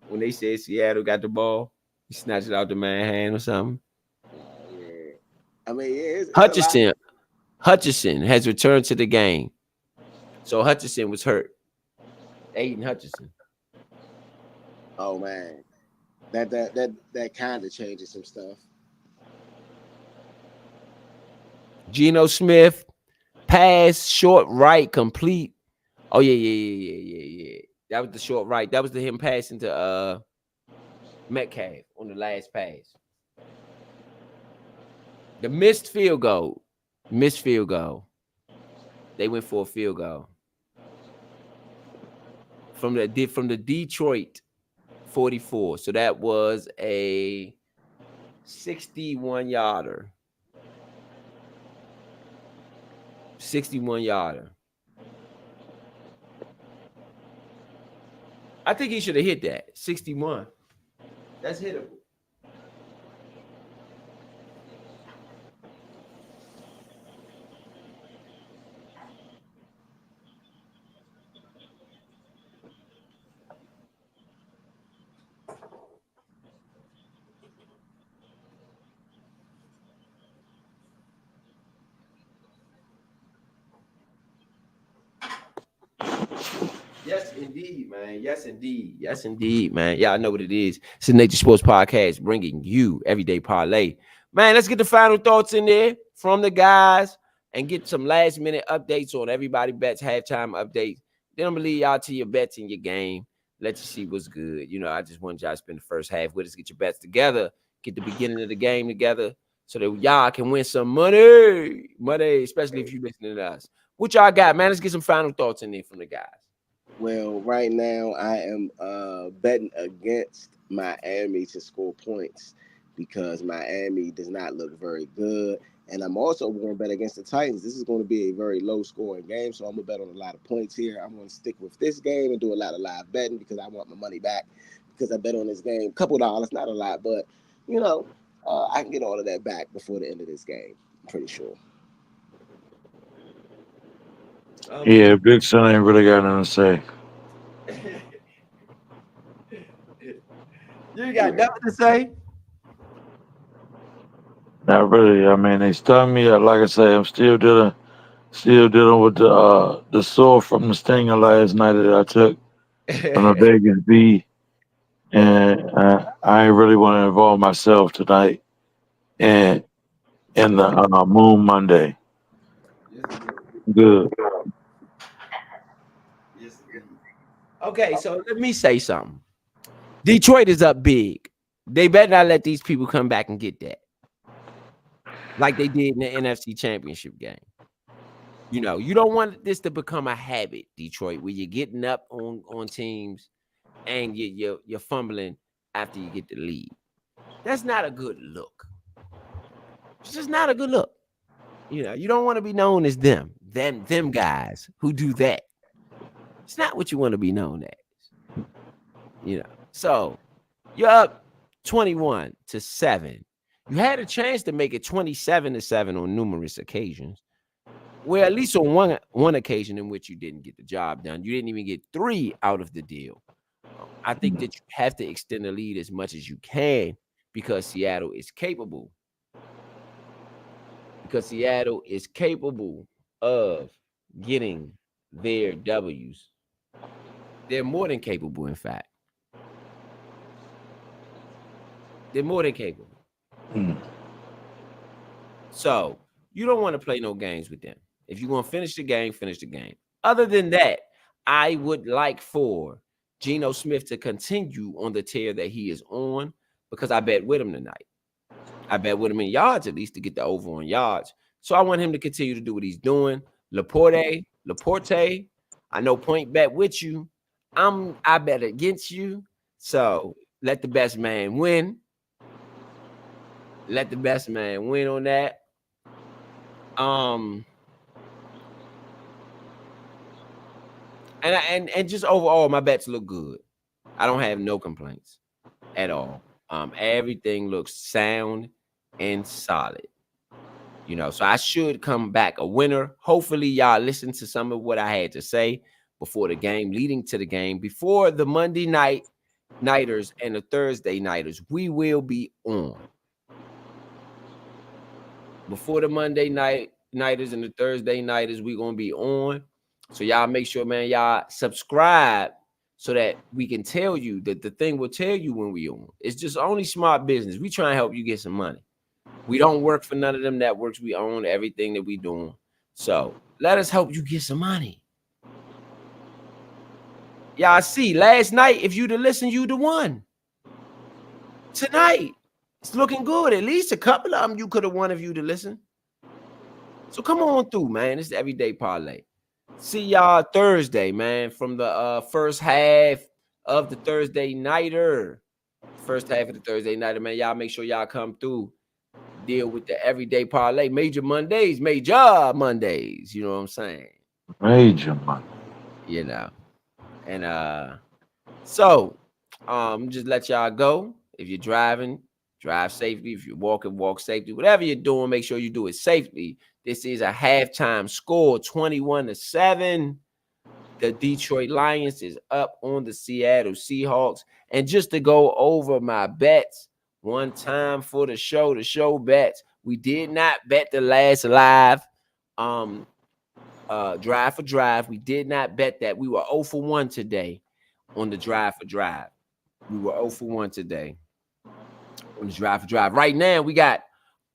when they said Seattle got the ball? He snatched it out the man's hand or something. Yeah. I mean, it's Hutchinson has returned to the game. So Hutchinson was hurt. Aiden Hutchinson. Oh man. That kind of changes some stuff. Geno Smith. Pass, short right, complete. Oh, yeah. That was the short right. That was him passing to Metcalf on the last pass. The missed field goal. They went for a field goal. From the Detroit 44. So that was a 61-yarder. 61-yarder. I think he should have hit that. 61. That's hittable. Yes, indeed, man. Yes, indeed, man. Y'all know what it is. It's the Nature Sports Podcast bringing you Everyday Parlay. Man, let's get the final thoughts in there from the guys. and get some last minute updates on everybody bets, halftime updates. Then I'm gonna lead y'all to your bets in your game. Let you see what's good. You know, I just want y'all to spend the first half with us, get your bets together, get the beginning of the game together, so that y'all can win some money, especially if you're listening to us. What y'all got, man? Let's get some final thoughts in there from the guys. Well, right now I am betting against Miami to score points because Miami does not look very good. And I'm also going to bet against the Titans. This is going to be a very low-scoring game, so I'm going to bet on a lot of points here. I'm going to stick with this game and do a lot of live betting because I want my money back because I bet on this game. A couple dollars, not a lot, but, you know, I can get all of that back before the end of this game, I'm pretty sure. Yeah, Big Son ain't really got nothing to say. You got nothing to say? Not really. I mean, they stung me. Like I say, I'm still dealing with the sore from the stinger last night that I took from the Vegas B, and I ain't really want to involve myself tonight in the Moon Monday. Good. Okay, so let me say something. Detroit is up big. They better not let these people come back and get that, like they did in the NFC Championship game. You know, you don't want this to become a habit, Detroit, where you're getting up on teams and you're fumbling after you get the lead. That's not a good look. It's just not a good look. You know, you don't want to be known as them guys who do that. It's not what you want to be known as. You know, so you're up 21-7. You had a chance to make it 27-7 on numerous occasions. Well, at least on one occasion in which you didn't get the job done. You didn't even get 3 out of the deal. I think that you have to extend the lead as much as you can because Seattle is capable. Because Seattle is capable of getting their W's. They're more than capable, in fact. They're more than capable. So you don't want to play no games with them. If you're going to finish the game, finish the game. Other than that, I would like for Geno Smith to continue on the tear that he is on because I bet with him tonight. I bet with him in yards at least to get the over on yards. So I want him to continue to do what he's doing. Laporte, I know point bet with you. I bet against you. So let the best man win. Let the best man win on that. And just overall, my bets look good. I don't have no complaints at all. Everything looks sound and solid. You know, so I should come back a winner. Hopefully, y'all listen to some of what I had to say before the game, leading to the game, before the Monday nighters and the Thursday nighters. We will be on. Before the Monday nighters and the Thursday nighters, we're gonna be on. So y'all make sure, man, y'all subscribe so that we can tell you that the thing will tell you when we on. It's just only smart business. We try and help you get some money. We don't work for none of them networks. We own everything that we doing. So let us help you get some money. Y'all see, last night, if you'd have listened, you'd have won. Tonight, it's looking good. At least a couple of them you could have won if you'd have listened. So come on through, man. It's the Everyday Parlay. See y'all Thursday, man, from the first half of the Thursday nighter. First half of the Thursday nighter, man. Y'all make sure y'all come through. Deal with the Everyday Parlay. Major Mondays. You know what I'm saying? Major Monday. You know. And so just let y'all go. If you're driving, drive safely. If you're walking, walk safely. Whatever you're doing, make sure you do it safely. This is a halftime score, 21-7. The Detroit Lions is up on the Seattle Seahawks. And just to go over my bets one time for the show bets. We did not bet the last live drive for drive. We did not bet that. We were 0 for 1 today on the drive for drive. We were 0 for 1 today on the drive for drive. Right now, we got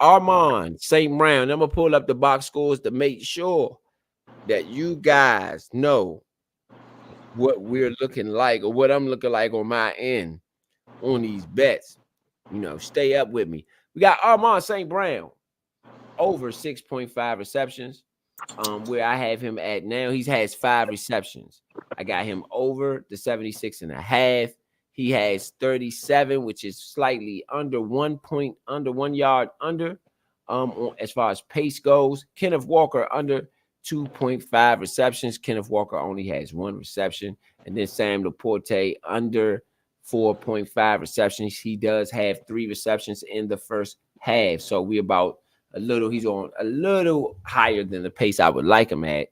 Armand St. Brown. I'm gonna pull up the box scores to make sure that you guys know what we're looking like or what I'm looking like on my end on these bets. Stay up with me. We got Armand St. Brown over 6.5 receptions. Where I have him at now, he has 5 receptions. I got him over the 76.5. He has 37, which is slightly under 1 yard under. As far as pace goes, Kenneth Walker under 2.5 receptions. Kenneth Walker only has 1 reception, and then Sam Laporte under 4.5 receptions. He does have 3 receptions in the first half, so he's on a little higher than the pace I would like him at.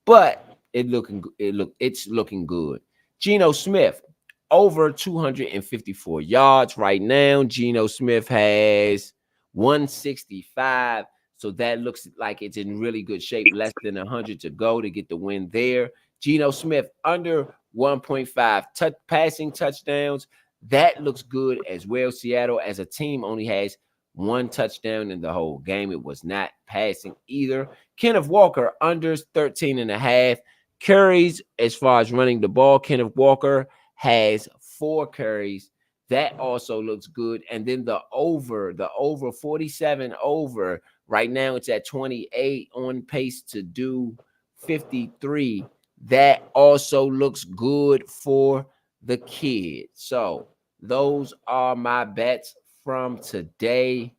But it's looking good. Geno Smith over 254 yards right now. Geno Smith has 165, so that looks like it's in really good shape. Less than 100 to go to get the win there. Geno Smith under 1.5 passing touchdowns. That looks good as well. Seattle as a team only has 1 touchdown in the whole game. It was not passing either. Kenneth Walker under 13.5 carries as far as running the ball. Kenneth Walker has 4 carries. That also looks good. And then the over 47 over. Right now it's at 28, on pace to do 53. That also looks good for the kids. So those are my bets from today.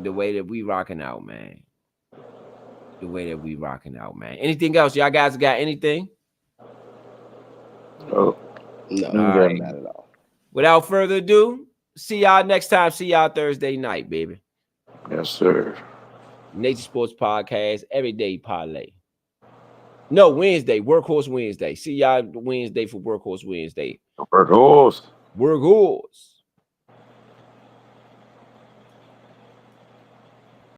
The way that we rocking out, man. Anything else? Y'all guys got anything? No, right. Not at all. Without further ado, see y'all next time. See y'all Thursday night, baby. Yes, sir. Nature Sports Podcast, Everyday Parlay. No, Wednesday, Workhorse Wednesday. See y'all Wednesday for Workhorse Wednesday. Workhorse.